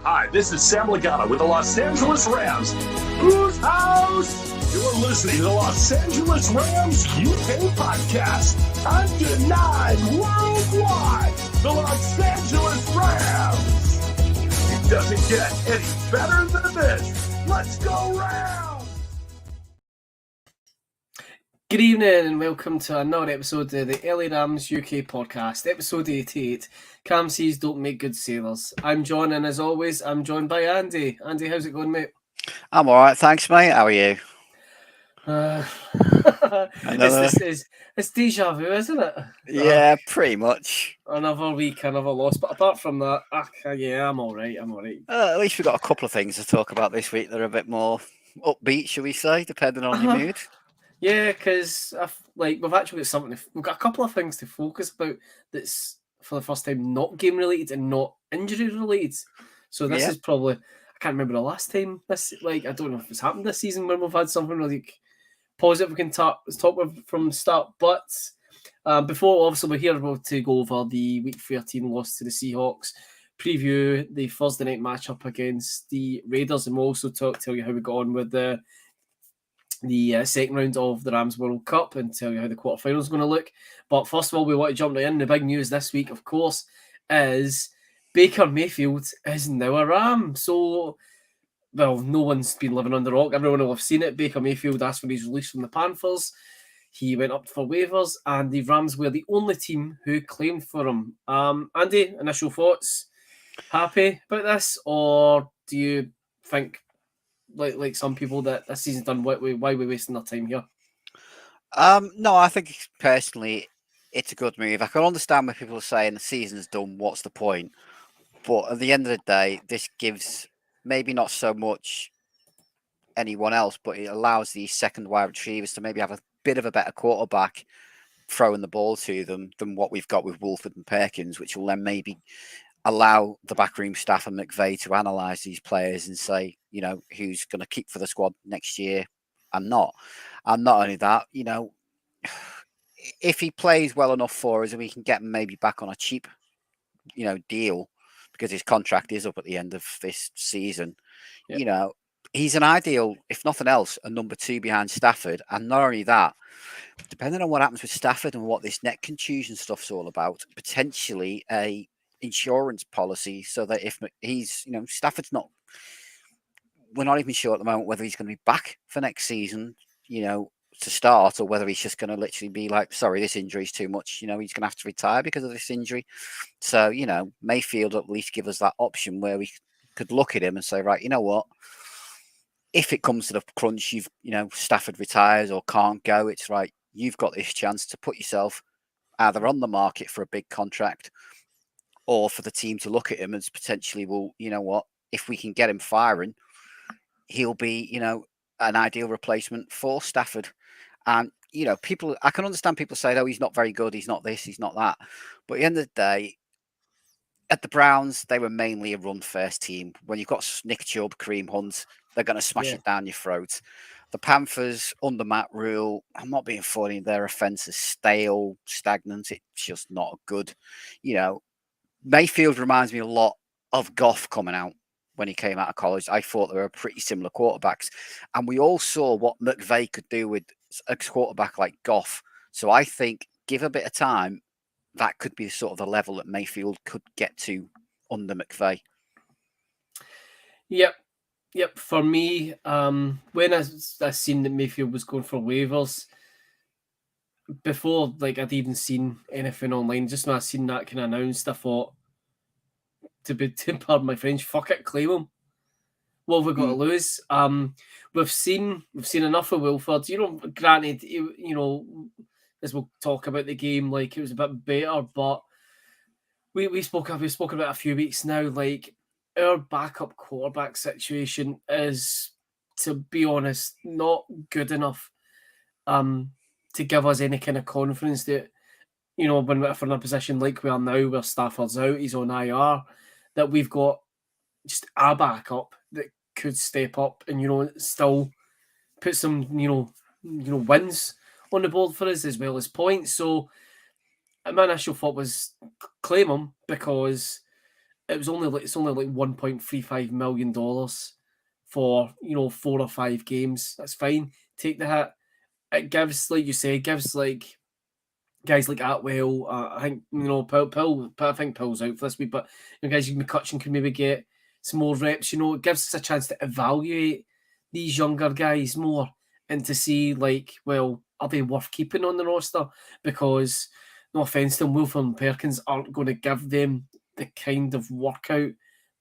Hi, this is Sam Lagana with the Los Angeles Rams. Whose house? You're listening to the Los Angeles Rams UK podcast. Undenied worldwide. The Los Angeles Rams. It doesn't get any better than this. Let's go Rams! Good evening and welcome to another episode of the LA Rams UK podcast, episode 88. Cam C's don't make good sailors. I'm John, and as always, I'm joined by Andy. Andy, how's it going, mate? I'm all right, thanks, mate. How are you? It's deja vu, isn't it? Yeah, pretty much. Another week, another loss. But apart from that, I'm all right. At least we've got a couple of things to talk about this week that are a bit more upbeat, shall we say, depending on your mood. Yeah, because we've actually got we've got a couple of things to focus about that's for the first time not game related and not injury related. So this is probably, I can't remember the last time this, I don't know if it's happened this season when we've had something like positive we can talk with from the start. But before, obviously, we're here to go over the Week 13 loss to the Seahawks, preview the Thursday night matchup against the Raiders, and we'll also tell you how we got on with the second round of the Rams World Cup and tell you how the quarterfinals is going to look. But first of all, we want to jump right in. The big news this week, of course, is Baker Mayfield is now a Ram. So, well, no one's been living under a rock. Everyone will have seen it. Baker Mayfield asked for his release from the Panthers. He went up for waivers, and the Rams were the only team who claimed for him. Andy, initial thoughts? Happy about this? Or do you think, like some people, that this season's done, why are we wasting our time here? No, I think personally it's a good move. I can understand when people are saying the season's done, what's the point? But at the end of the day, this gives maybe not so much anyone else, but it allows these second wide retrievers to maybe have a bit of a better quarterback throwing the ball to them than what we've got with Wolford and Perkins, which will then maybe allow the backroom staff and McVay to analyse these players and say, you know, who's going to keep for the squad next year and not. And not only that, you know, if he plays well enough for us and we can get him maybe back on a cheap, you know, deal, because his contract is up at the end of this season, you know, he's an ideal, if nothing else, a number 2 behind Stafford. And not only that, depending on what happens with Stafford and what this neck contusion stuff's all about, potentially a insurance policy so that if he's, you know, Stafford's not, we're not even sure at the moment whether he's going to be back for next season, you know, to start, or whether he's just going to literally be like, sorry, this injury's too much, you know, he's going to have to retire because of this injury. So, you know, Mayfield at least give us that option where we could look at him and say, right, you know what, if it comes to the crunch, you know, Stafford retires or can't go, it's right, you've got this chance to put yourself either on the market for a big contract, or for the team to look at him as potentially, well, you know what, if we can get him firing, he'll be, you know, an ideal replacement for Stafford. And, you know, I can understand people say, oh, he's not very good, he's not this, he's not that. But at the end of the day, at the Browns, they were mainly a run-first team. When you've got Nick Chubb, Kareem Hunt, they're going to smash it down your throat. The Panthers, under Matt Rule, I'm not being funny, their offense is stale, stagnant, it's just not good. You know, Mayfield reminds me a lot of Goff coming out when he came out of college. I thought they were pretty similar quarterbacks. And we all saw what McVay could do with a quarterback like Goff. So I think, give a bit of time, that could be sort of the level that Mayfield could get to under McVay. Yep. For me, when I seen that Mayfield was going for waivers, before I'd even seen anything online, just when I seen that kind of announced, I thought, to pardon my French, fuck it, claim him. What have we got to lose? We've seen enough of Wilford. You know, granted, you know, as we'll talk about the game, it was a bit better, but we've spoken about it a few weeks now. Our backup quarterback situation is, to be honest, not good enough to give us any kind of confidence that, you know, when we're in a position like we are now, where Stafford's out, he's on IR, that we've got just a backup that could step up and, you know, still put some, you know, wins on the board for us as well as points. So my initial thought was claim him, because it's only like $1.35 million for 4 or 5 games. That's fine. Take the hit. It gives, like you say, like guys like Atwell. I think Pill. I think Pill's out for this week, but guys like McCutcheon can maybe get some more reps. It gives us a chance to evaluate these younger guys more and to see, like, well, are they worth keeping on the roster? Because, no offense to them, Wilford and Perkins aren't going to give them the kind of workout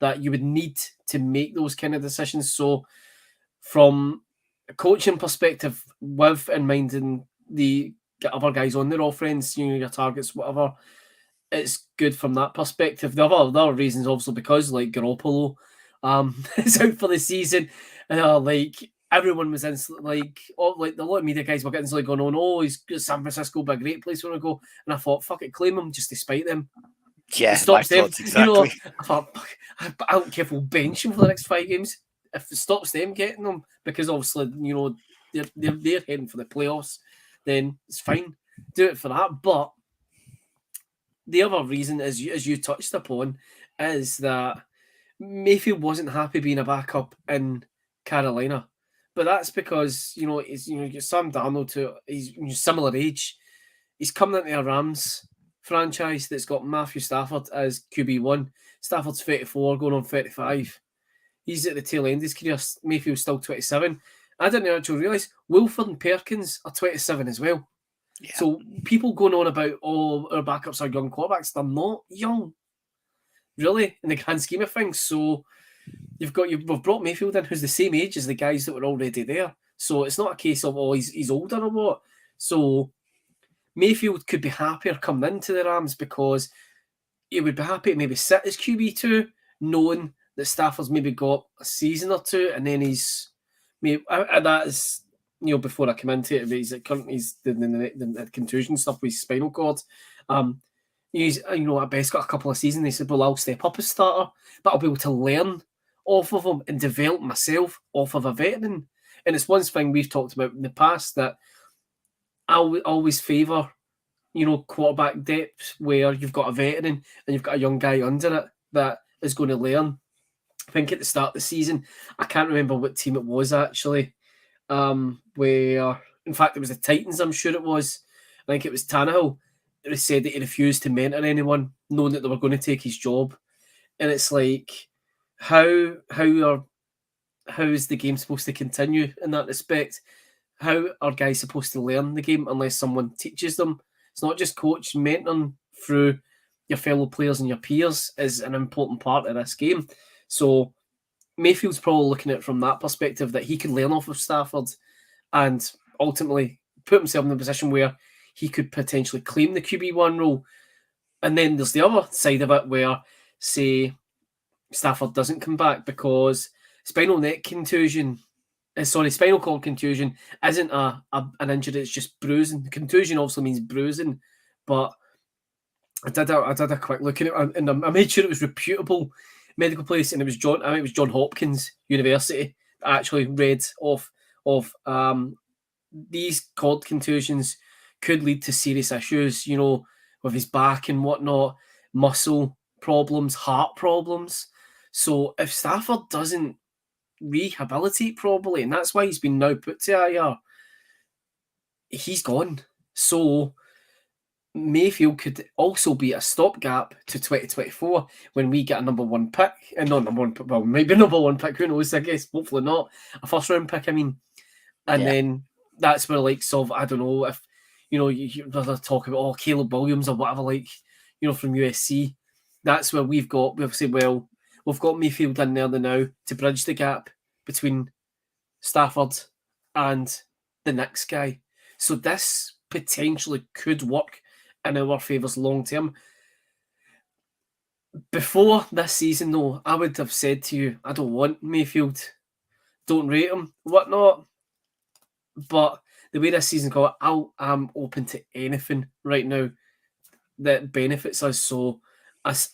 that you would need to make those kind of decisions. So, from a coaching perspective, with in mind and the other guys on their offense, your targets, whatever, it's good from that perspective. The other reasons, obviously, because like Garoppolo is out for the season, like everyone was instantly a lot of media guys were getting going on, he's San Francisco be a great place when I go, and I thought, fuck it, claim him just to spite them. Yeah, it stops them. Exactly. I thought, I don't care if we'll bench him for the next 5 games if it stops them getting them, because obviously they're heading for the playoffs. Then it's fine, do it for that. But the other reason, as you touched upon, is that Mayfield wasn't happy being a backup in Carolina, but that's because he's Sam Darnold to he's similar age. He's coming into a Rams franchise that's got Matthew Stafford as QB1. Stafford's 34, going on 35. He's at the tail end of his career. Mayfield's still 27. I didn't actually realise Wilford and Perkins are 27 as well. Yeah. So people going on about, our backups are young quarterbacks. They're not young, really, in the grand scheme of things. So we've brought Mayfield in, who's the same age as the guys that were already there. So it's not a case of, he's older or what. So Mayfield could be happier coming into the Rams because he would be happy to maybe sit as QB2, knowing that Stafford's maybe got a season or two, and then he's maybe that is before I come into it, he's the contusion stuff with his spinal cord. He's at best got a couple of seasons. He said, "Well, I'll step up as starter, but I'll be able to learn off of him and develop myself off of a veteran." And it's one thing we've talked about in the past that I always favour, quarterback depth where you've got a veteran and you've got a young guy under it that is going to learn. I think at the start of the season, I can't remember what team it was actually, where, in fact, it was the Titans, I'm sure it was. I think it was Tannehill. It said that he refused to mentor anyone, knowing that they were going to take his job. And it's like, how is the game supposed to continue in that respect? How are guys supposed to learn the game unless someone teaches them? It's not just coach, mentoring through your fellow players and your peers is an important part of this game. So Mayfield's probably looking at it from that perspective, that he could learn off of Stafford and ultimately put himself in a position where he could potentially claim the QB1 role. And then there's the other side of it where, say, Stafford doesn't come back because spinal cord contusion isn't an injury, it's just bruising. Contusion obviously means bruising, but I did a quick look at it, and I made sure it was reputable medical place, and it was John Hopkins University that actually read of these cord contusions could lead to serious issues, with his back and whatnot, muscle problems, heart problems. So if Stafford doesn't rehabilitate properly, and that's why he's been now put to IR, he's gone. So Mayfield could also be a stopgap to 2024 when we get a number one pick, and not number one pick, well, maybe number one pick, who knows, I guess, hopefully not, a first round pick, and then that's where, like, so I don't know if, you talk about, Caleb Williams or whatever, like, from USC, that's where we've said, well, we've got Mayfield in there now to bridge the gap between Stafford and the next guy. So this potentially could work in our favours long term. Before this season, though, I would have said to you, I don't want Mayfield, don't rate him, whatnot. But the way this season's going, I'm open to anything right now that benefits us. So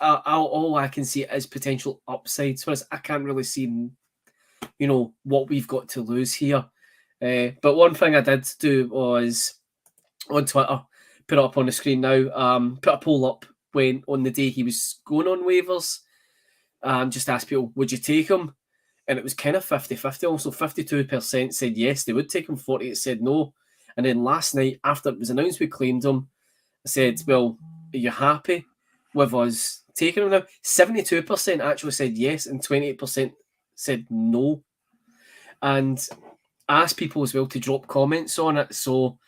all I can see is potential upsides. Whereas I can't really see, what we've got to lose here. But one thing I did do was on Twitter, put it up on the screen now, put a poll up when on the day he was going on waivers. just asked people, would you take him? And it was kind of 50-50. Also, 52% said yes, they would take him. 48% said no. And then last night, after it was announced we claimed him, I said, well, are you happy with us taking him now? 72% actually said yes, and 28% said no. And I asked people as well to drop comments on it. So,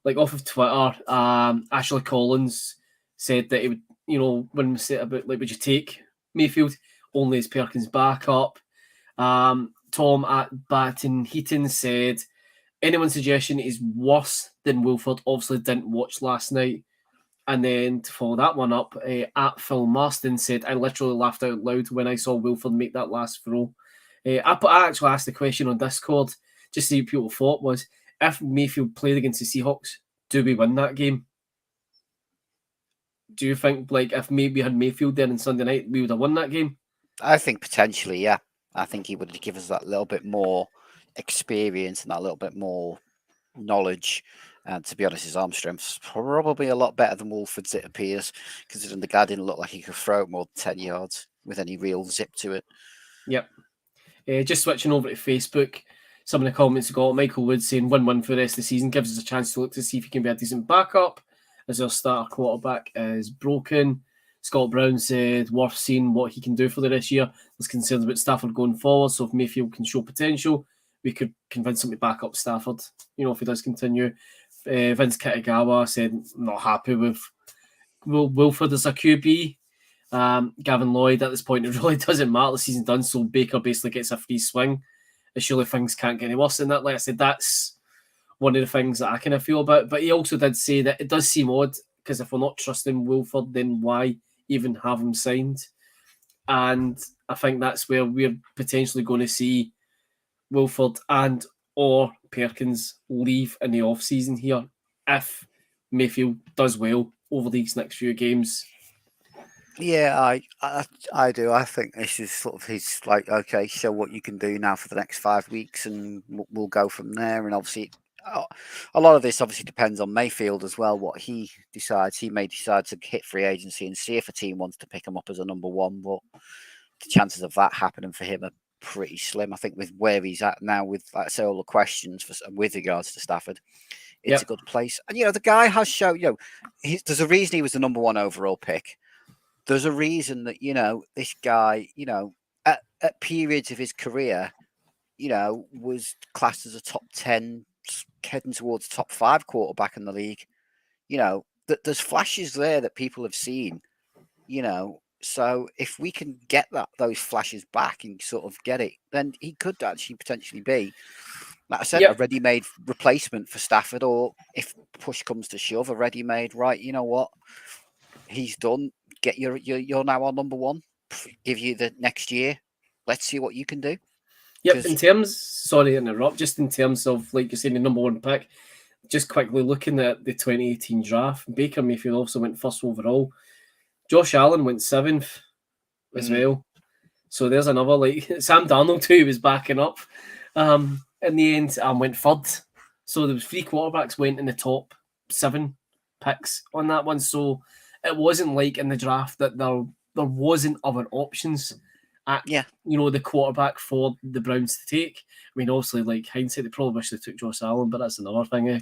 like off of Twitter, Ashley Collins said that he would, when we said about, like, would you take Mayfield only as Perkins' backup? Tom at Baton Heaton said, anyone's suggestion is worse than Wilford. Obviously didn't watch last night. And then to follow that one up, at Phil Marston said, I literally laughed out loud when I saw Wilford make that last throw. I actually asked the question on Discord, just to see what people thought was, if Mayfield played against the Seahawks, do we win that game? Do you think, like, if maybe we had Mayfield there on Sunday night, we would have won that game? I think potentially, yeah. I think he would give us that little bit more experience and that little bit more knowledge. And to be honest, his arm strength's probably a lot better than Wolford's, it appears, considering the guy didn't look like he could throw it more than 10 yards with any real zip to it. Yep. Just switching over to Facebook, some of the comments got Michael Wood saying 1-1 for the rest of the season, gives us a chance to look to see if he can be a decent backup, as our starter quarterback is broken. Scott Brown said, worth seeing what he can do for the rest year. There's concerns about Stafford going forward, so if Mayfield can show potential, we could convince him to back up Stafford, if he does continue. Vince Kitagawa said, not happy with Wilford as a QB. Gavin Lloyd, at this point, it really doesn't matter. The season's done, so Baker basically gets a free swing. Surely things can't get any worse than that. Like I said, that's one of the things that I kind of feel about. But he also did say that it does seem odd, because if we're not trusting Wilford, then why even have him signed? And I think that's where we're potentially going to see Wilford and or Perkins leave in the off-season here if Mayfield does well over these next few games. Yeah, I do. I think this is sort of his, like, okay, show what you can do now for the next 5 weeks, and we'll go from there. And obviously, a lot of this obviously depends on Mayfield as well, what he decides. He may decide to hit free agency and see if a team wants to pick him up as a number one, but the chances of that happening for him are pretty slim. I think with where he's at now, with, like I say, all the questions with regards to Stafford, it's a good place. And, the guy has shown, there's a reason he was the number one overall pick. There's a reason that, this guy, at periods of his career, was classed as a top 10, heading towards top 5 quarterback in the league. There's flashes there that people have seen, so if we can get those flashes back and sort of get it, then he could actually potentially be, like I said, a ready-made replacement for Stafford, or if push comes to shove, a ready-made, right, you know what, he's done. Get you're now our number one. Give you the next year. Let's see what you can do. Yep. In terms, sorry to interrupt, just in terms of, like you're saying, the number one pick, just quickly looking at the 2018 draft, Baker Mayfield also went first overall. Josh Allen went 7th as well. So there's another, like, Sam Darnold too was backing up. In the end, went 3rd. So there was 3 quarterbacks went in the top 7 picks on that one. So it wasn't like in the draft that there wasn't other options at the quarterback for the Browns to take. I mean, obviously, like, hindsight, they probably wish they took Josh Allen, but that's another thing.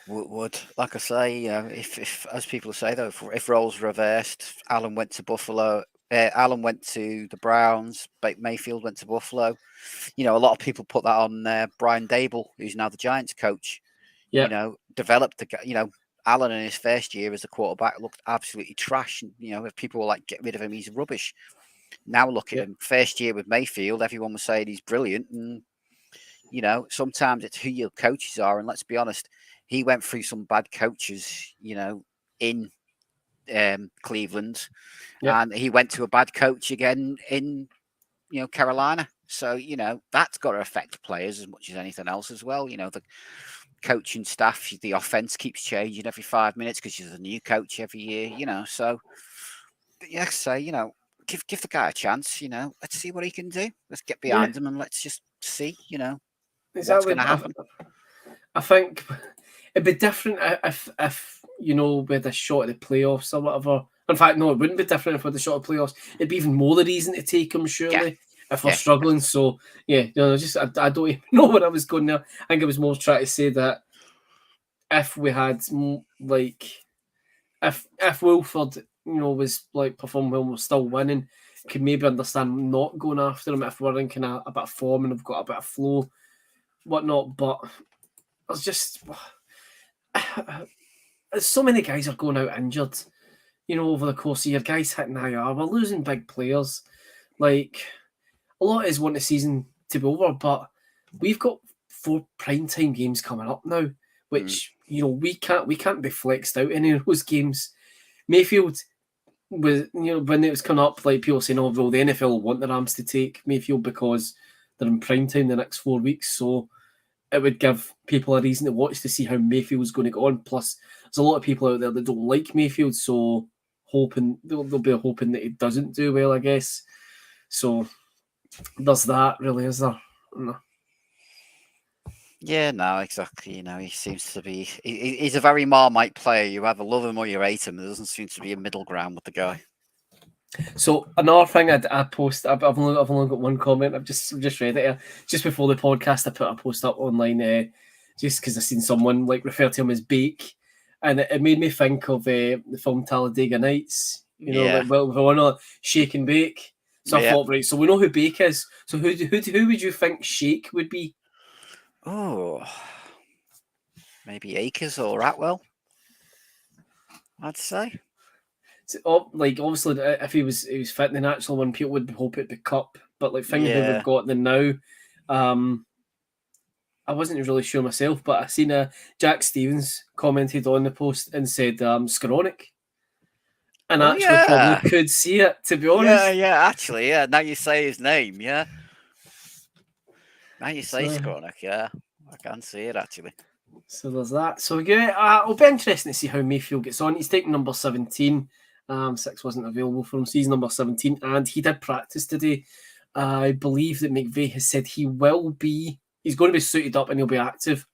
Would, like I say, if as people say though, if roles reversed, Allen went to Buffalo, Allen went to the Browns, Mayfield went to Buffalo. A lot of people put that on Brian Dable, who's now the Giants coach. Developed the Allen in his first year as a quarterback looked absolutely trash. If people were like, get rid of him, he's rubbish. Now look at him. First year with Mayfield, everyone was saying he's brilliant. And, sometimes it's who your coaches are. And let's be honest, he went through some bad coaches, in Cleveland. And he went to a bad coach again in, Carolina. So, that's got to affect players as much as anything else as well. The coaching staff, the offense keeps changing every 5 minutes because there's a new coach every year, so give the guy a chance, let's see what he can do. Let's get behind him and let's just see, what's going to happen. I think it'd be different if we had a shot at the playoffs or whatever In fact, no, it wouldn't be different if we had the short of playoffs. It'd be even more the reason to take him, surely, if we're struggling. So, yeah, I don't even know where I was going there. I think I was more trying to say that if we had, if Wilford, was performing well and we're still winning, could maybe understand not going after him if we're in kind of a bit of form and we've got a bit of flow, whatnot. But it's just so many guys are going out injured, over the course of the year. Guys hitting IR, we're losing big players. A lot is wanting the season to be over, but we've got 4 primetime games coming up now, which we can't be flexed out any of those games. Mayfield was, when it was coming up, people saying, "Oh, well, the NFL want the Rams to take Mayfield because they're in primetime the next 4 weeks." So it would give people a reason to watch to see how Mayfield's going to go on. Plus, there's a lot of people out there that don't like Mayfield, so they'll be hoping that he doesn't do well, I guess. So there's that, really, is there? No. Yeah, no, exactly. He seems to be. He's a very Marmite player. You either love him or you hate him. There doesn't seem to be a middle ground with the guy. So another thing I post, I've only got one comment. I've just read it here. Just before the podcast, I put a post up online, just because I seen someone refer to him as Bake, and it made me think of the film Talladega Nights. We're Shake and Bake. So I thought, right, so we know who Bake is. So who would you think Shake would be? Oh, maybe Akers or Atwell, I'd say. So, obviously, if he was fit in the natural one, people would hope it'd be Cup. But thinking who we've got them now, I wasn't really sure myself, but I seen Jack Stevens commented on the post and said Skowronek. And probably could see it, to be honest. Actually, now you say his name, Now you say Skowronek, I can see it, actually. So there's that. So, it'll be interesting to see how Mayfield gets on. He's taking number 17. 6 wasn't available for him, so he's number 17. And he did practice today. I believe that McVay has said he's going to be suited up and he'll be active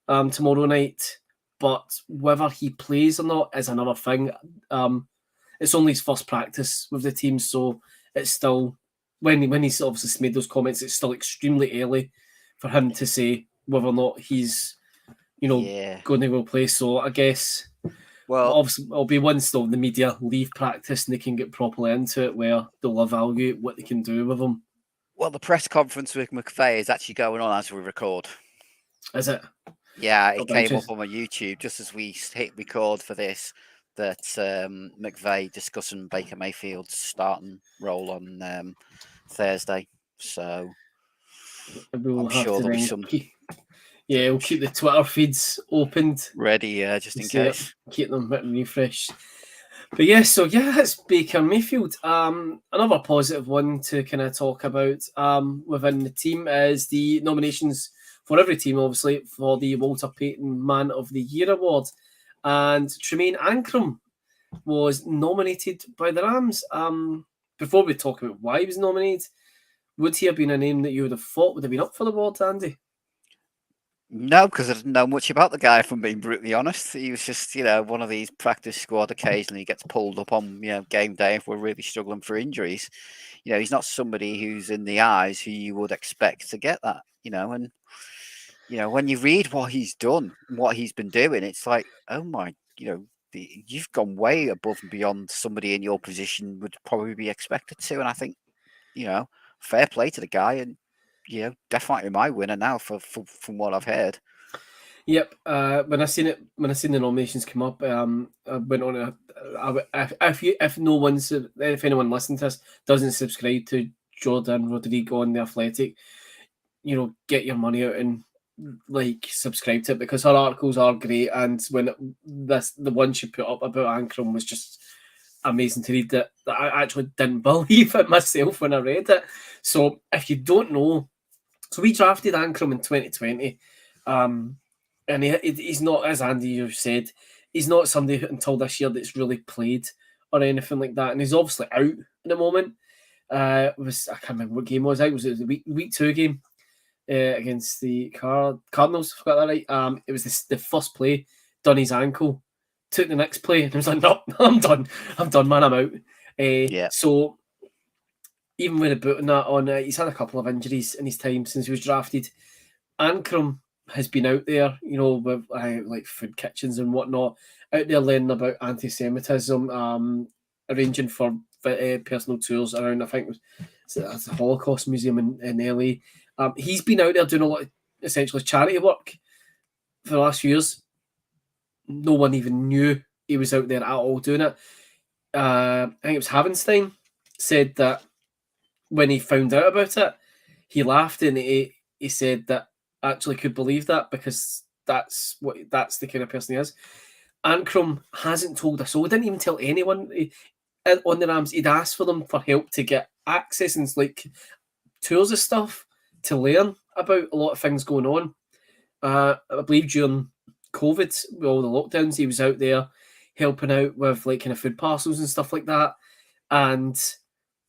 tomorrow night. But whether he plays or not is another thing. It's only his first practice with the team, so it's still, when he's obviously made those comments, it's still extremely early for him to say whether or not he's, going to go play. So I guess, obviously, it'll be once the media leave practice and they can get properly into it, where they'll evaluate what they can do with him. Well, the press conference with McVay is actually going on as we record. Is it? Yeah, it came up on my YouTube just as we hit record for this, that McVay discussing Baker Mayfield's starting role on Thursday. So I'm sure there'll be some. Yeah, we'll keep the Twitter feeds opened. Ready, just in case. Keep them refreshed. But it's Baker Mayfield. Another positive one to kind of talk about within the team is the nominations for every team, obviously, for the Walter Payton Man of the Year award. And Tremaine Ankrum was nominated by the Rams. Before we talk about why he was nominated, would he have been a name that you would have thought would have been up for the award, Andy? No, because I didn't know much about the guy, if I'm being brutally honest. He was just, one of these practice squad occasionally gets pulled up on, game day if we're really struggling for injuries. He's not somebody who's in the eyes who you would expect to get that, and, when you read what he's done, what he's been doing, it's like, oh my, you've gone way above and beyond somebody in your position would probably be expected to. And I think, fair play to the guy, and, definitely my winner now from what I've heard. Yep. When I seen the nominations come up, I went on if anyone listening to this doesn't subscribe to Jordan Rodrigo on The Athletic, get your money out and subscribe to it, because her articles are great. And when the one she put up about Ankrum was just amazing to read, that I actually didn't believe it myself when I read it. So if you don't know, so we drafted Ankrum in 2020, and he's not, as Andy you said, he's not somebody until this year that's really played or anything like that, and he's obviously out at the moment. I can't remember what game it was. Was it the week 2 game against the Cardinals? I forgot that right. It was the first play, done his ankle took the next play, and he was like, "No, I'm done, man, I'm out." So even with the boot and that on, he's had a couple of injuries in his time since he was drafted. Ankrum has been out there, with like food kitchens and whatnot, out there learning about anti-Semitism, arranging for personal tours around, I think it's the Holocaust Museum in LA. He's been out there doing a lot of essentially charity work for the last few years. No one even knew he was out there at all doing it. I think it was Havenstein said that when he found out about it, he laughed and he said that actually could believe that because that's the kind of person he is. Ankrum hasn't told us, so he didn't even tell anyone on the Rams. He'd asked for them for help to get access and like tours of stuff to learn about a lot of things going on. I believe during COVID, with all the lockdowns, he was out there helping out with like kind of food parcels and stuff like that. And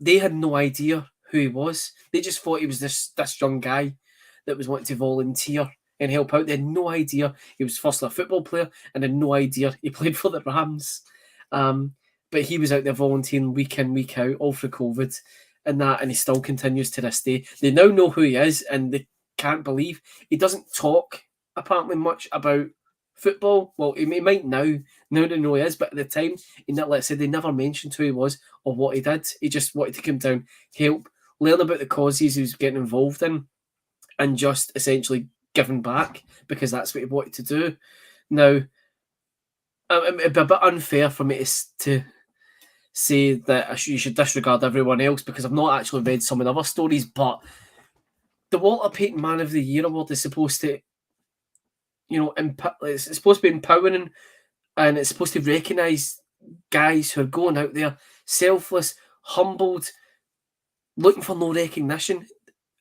they had no idea who he was. They just thought he was this young guy that was wanting to volunteer and help out. They had no idea he was first a football player and had no idea he played for the Rams. But he was out there volunteering week in, week out, all through COVID and that, and he still continues to this day. They now know who he is and they can't believe he doesn't talk apparently much about football. Well, he might now they know he is, but at the time, like I said, they never mentioned who he was or what he did. He just wanted to come down, help, learn about the causes he was getting involved in, and just essentially giving back because that's what he wanted to do. Now, it'd be a bit unfair for me to say that you should disregard everyone else because I've not actually read some of the other stories, but the Walter Payton Man of the Year award is supposed to, it's supposed to be empowering and it's supposed to recognise guys who are going out there selfless, humbled, looking for no recognition.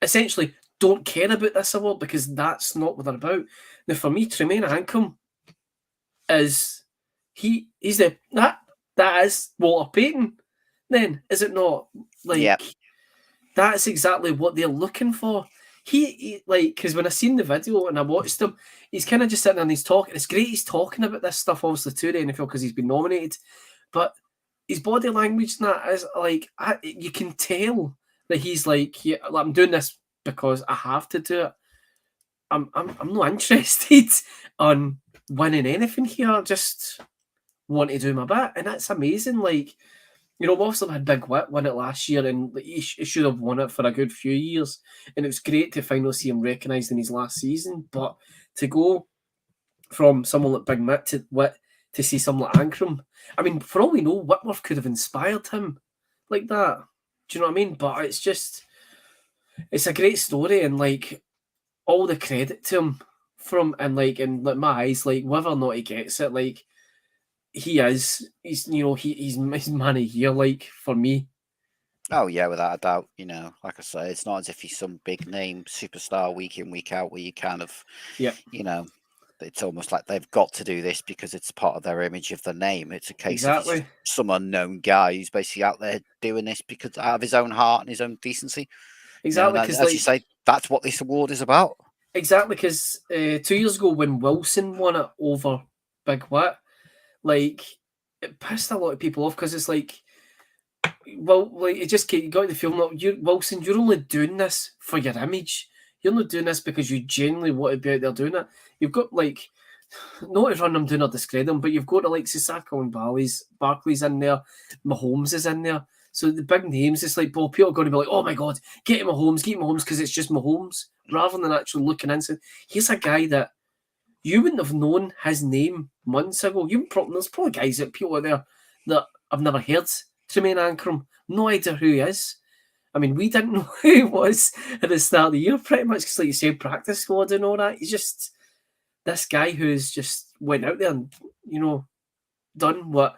Essentially, don't care about this award because that's not what they're about. Now, for me, Tremaine Ankrum is that is Walter Payton. Then is it not? Like that's exactly what they're looking for. He because when I seen the video and I watched him, he's kind of just sitting there and he's talking. It's great he's talking about this stuff, obviously, to the NFL because he's been nominated. But his body language and that is like you can tell that he's like, I'm doing this because I have to do it. I'm not interested on winning anything here. I just want to do my bit, and that's amazing. Like, Wolfson had Big Whit win it last year, and he should have won it for a good few years. And it was great to finally see him recognised in his last season. But to go from someone like Big Mitt to Whit to see someone like Ankrum, I mean, for all we know, Whitworth could have inspired him like that. Do you know what I mean? But it's a great story, and like all the credit to him in my eyes, like whether or not he gets it, like he's man of the year, like for me. Oh yeah, without a doubt. Like I say, it's not as if he's some big name superstar week in, week out where you kind of it's almost like they've got to do this because it's part of their image of the name. It's a case of some unknown guy who's basically out there doing this because out of his own heart and his own decency. Exactly, because as you say, that's what this award is about. Exactly, because 2 years ago when Wilson won it over Big Whit, like it pissed a lot of people off because it's like, well, like it just you got the feeling that Wilson, you're only doing this for your image. You're not doing this because you genuinely want to be out there doing it. You've got like, not to run them down or discredit them, but you've got Alexis Sacco and Barkley's in there, Mahomes is in there. So the big names, it's like, well, people are going to be like, oh my God, get him Mahomes because it's just Mahomes, rather than actually looking into. Here's a guy that you wouldn't have known his name months ago. There's probably guys that people out there that I've never heard. Tremaine Ankrum, no idea who he is. I mean, we didn't know who he was at the start of the year, pretty much, because like you said, practice squad and all that. He's just this guy who's just went out there and, done what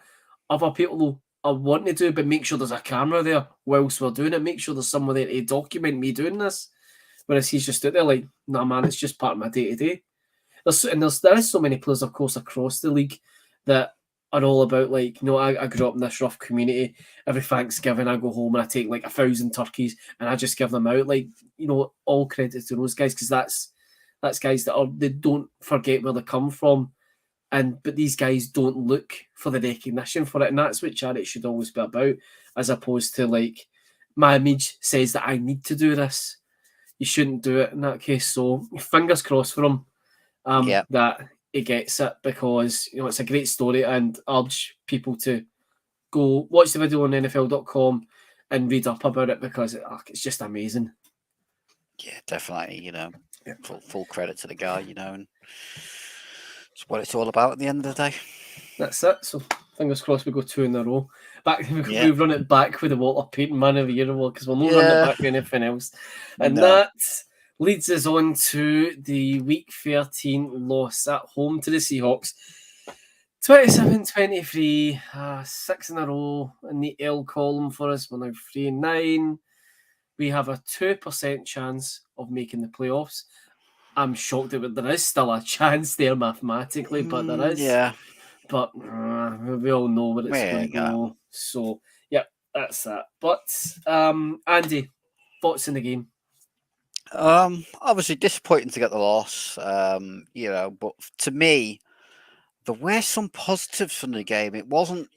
other people are wanting to do, but make sure there's a camera there whilst we're doing it. Make sure there's someone there to document me doing this. Whereas he's just out there like, nah, man, it's just part of my day-to-day. There is so many players, of course, across the league that are all about like, I grew up in this rough community. Every Thanksgiving I go home and I take like 1,000 turkeys and I just give them out. Like, all credit to those guys because that's guys that they don't forget where they come from but these guys don't look for the recognition for it, and that's what charity should always be about, as opposed to like, my image says that I need to do this. You shouldn't do it in that case. So fingers crossed for him that he gets it, because it's a great story, and urge people to go watch the video on NFL.com and read up about it, because it's just amazing. Yeah, definitely. Full credit to the guy. And it's what it's all about at the end of the day. That's it. So fingers crossed we go 2 in a row. We run it back with the Walter Payton Man of the Year award, because we'll not run it back with anything else. And that leads us on to the Week 13 loss at home to the Seahawks. 27-23, 6 in a row in the L column for us. We're now 3-9. We have a 2% chance of making the playoffs. I'm shocked that there is still a chance there mathematically, but there is. Yeah. But we all know where it's going to go. So, yeah, that's that. But, Andy, thoughts in the game? Obviously disappointing to get the loss, but to me, there were some positives from the game. It wasn't,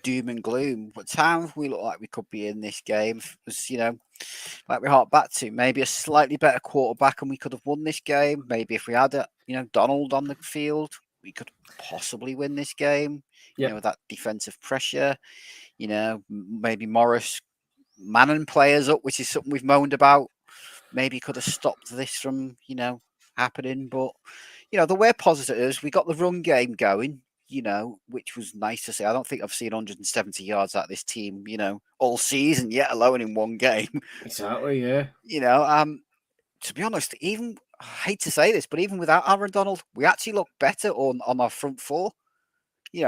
doom and gloom. But times we looked like we could be in this game. It was, like we hark back to maybe a slightly better quarterback, and we could have won this game. Maybe if we had Donald on the field, we could possibly win this game. With that defensive pressure. Maybe Morris manning players up, which is something we've moaned about. Maybe could have stopped this from, happening. But, there were positives. We got the run game going, which was nice to see. I don't think I've seen 170 yards out of this team, all season, yet alone in one game. Exactly, yeah. To be honest, even, I hate to say this, but even without Aaron Donald, we actually look better on our front four.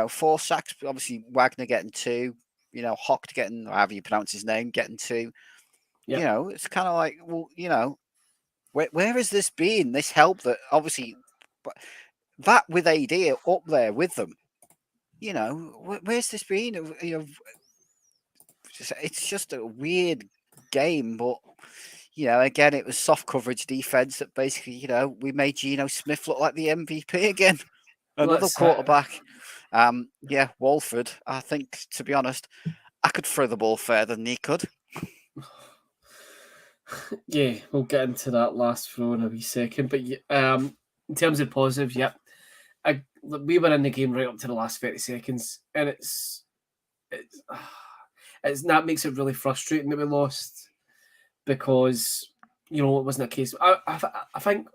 4 sacks, obviously Wagner getting 2, Hocht getting, however you pronounce his name, getting 2. Yep. It's kind of like, well, where has this been? This help that obviously, that with AD up there with them, where's this been? It's just a weird game, but again, it was soft coverage defense that basically, we made Geno Smith look like the MVP again. Another quarterback. Walford, I think, to be honest, I could throw the ball further than he could. Yeah, we'll get into that last throw in a wee second. But in terms of positives, we were in the game right up to the last 30 seconds, and it's that makes it really frustrating that we lost, because it wasn't a case. I think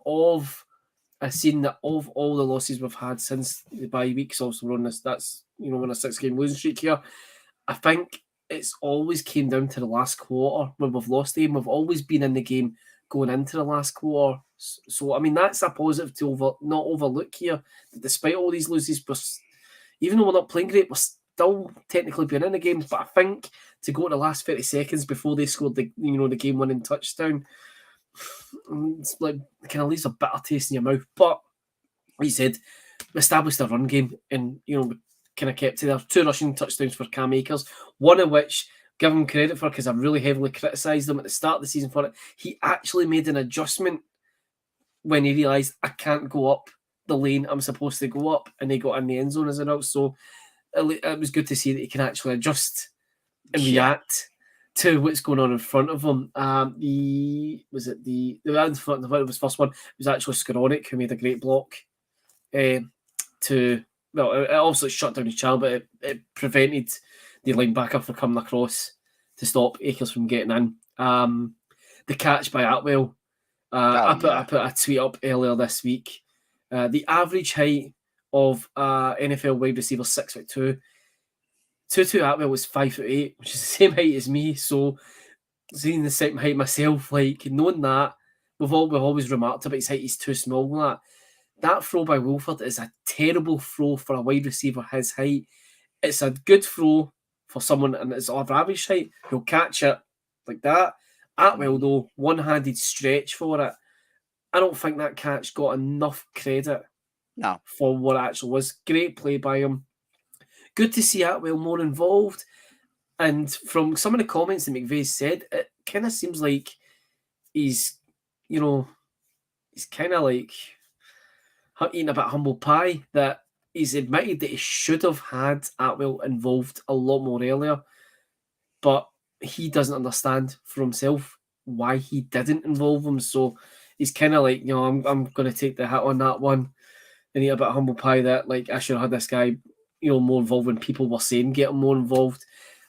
I've seen that of all the losses we've had since the bye weeks, also we're on this. That's on a 6-game losing streak here. I think it's always came down to the last quarter when we've lost the game. We've always been in the game going into the last quarter. So I mean, that's a positive to not overlook here. Despite all these losses, even though we're not playing great, we're still technically being in the games. But I think to go to the last 30 seconds before they scored the game-winning touchdown, it's like it kind of leaves a bitter taste in your mouth. But like you said, we established a run game, and we kind of kept to there. 2 rushing touchdowns for Cam Akers, one of which, give him credit for, because I really heavily criticised him at the start of the season for it. He actually made an adjustment when he realised, I can't go up the lane I'm supposed to go up, and he got in the end zone as a result. So it was good to see that he can actually adjust and react to what's going on in front of him. The first one was actually Skoranek, who made a great block it also shut down his channel, but it prevented the linebacker from coming across to stop Akers from getting in. The catch by Atwell, I put a tweet up earlier this week. The average height of NFL wide receiver 6'2". Tutu Atwell was 5'8", which is the same height as me. So seeing the same height myself, like knowing that, we've always remarked about his height. He's too small. That throw by Wolford is a terrible throw for a wide receiver his height. It's a good throw for someone in his average height who'll catch it like that. Atwell, though, one-handed stretch for it. I don't think that catch got enough credit for what it actually was. Great play by him. Good to see Atwell more involved. And from some of the comments that McVay said, it kind of seems like he's kind of like, eating a bit of humble pie that he's admitted that he should have had Atwell involved a lot more earlier, but he doesn't understand for himself why he didn't involve him. So he's kind of like, I'm going to take the hit on that one and eat a bit of humble pie that, like, I should have had this guy, more involved when people were saying get him more involved.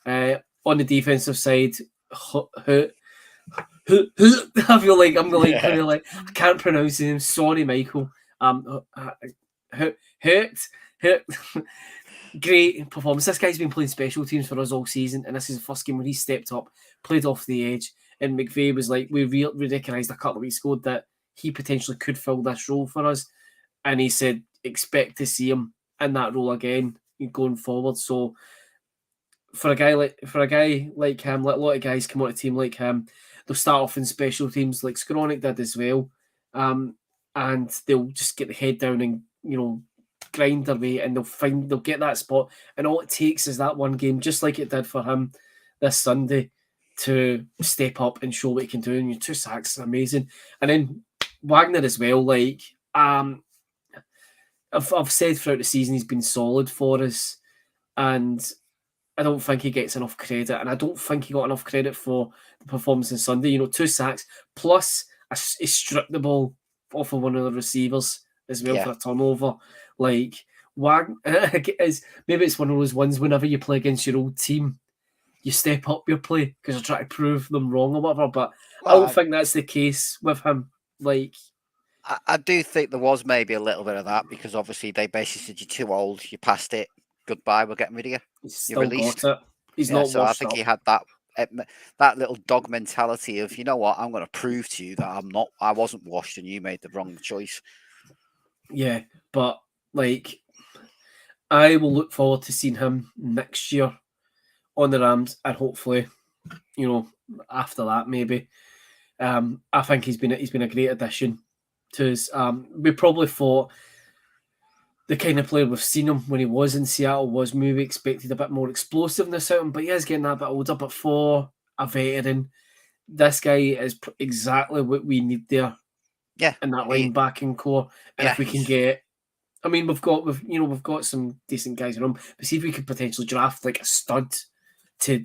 On the defensive side, I feel like I'm like, kind of like, I can't pronounce his name. Sorry, Michael. Hurt. Great performance. This guy's been playing special teams for us all season, and this is the first game where he stepped up, played off the edge, and McVeigh was like, we recognised a couple of weeks ago that he potentially could fill this role for us, and he said expect to see him in that role again going forward. So for a guy like him, like a lot of guys come on a team like him, they'll start off in special teams like Skronik did as well, and they'll just get the head down and grind their way, and they'll get that spot, and all it takes is that one game, just like it did for him this Sunday, to step up and show what he can do. And your 2 sacks is amazing. And then Wagner as well, like I've said throughout the season he's been solid for us, and I don't think he gets enough credit, and I don't think he got enough credit for the performance on Sunday. 2 sacks plus he stripped the ball off of one of the receivers as well for a turnover. Like Wagner is, maybe it's one of those ones whenever you play against your old team, you step up your play because you're trying to prove them wrong or whatever. But I don't think that's the case with him. Like, I do think there was maybe a little bit of that, because obviously they basically said you're too old, you passed it, goodbye, we're getting rid of you. You're released. Got it. He's not. So I think he had that little dog mentality of, you know what, I'm going to prove to you that I wasn't washed and you made the wrong choice. Yeah, but like, I will look forward to seeing him next year on the Rams, and hopefully, after that maybe. I think he's been a great addition to us. We probably thought the kind of player we've seen him when he was in Seattle was maybe expected a bit more explosiveness out of him, but he is getting a bit older. But for a veteran, this guy is exactly what we need there. Yeah, in that linebacking core, and if we can get, I mean, we've got some decent guys around, but see if we could potentially draft like a stud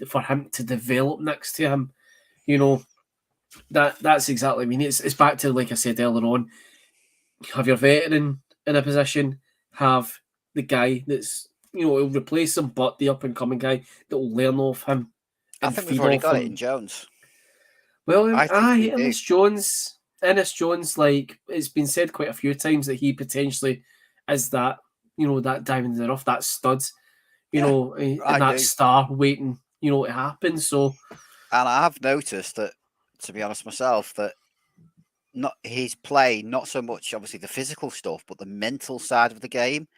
for him to develop next to him. That's exactly. I mean, it's back to, like I said earlier on, have your veteran in a position, have the guy that's will replace him, but the up and coming guy that will learn off him. I think we've already got it in Jones. Well, Ennis Jones, like it's been said quite a few times that he potentially is that, that diamond in the rough, that stud, and that star waiting, to happen. So, and I have noticed that, to be honest myself, that not his play, not so much obviously the physical stuff, but the mental side of the game.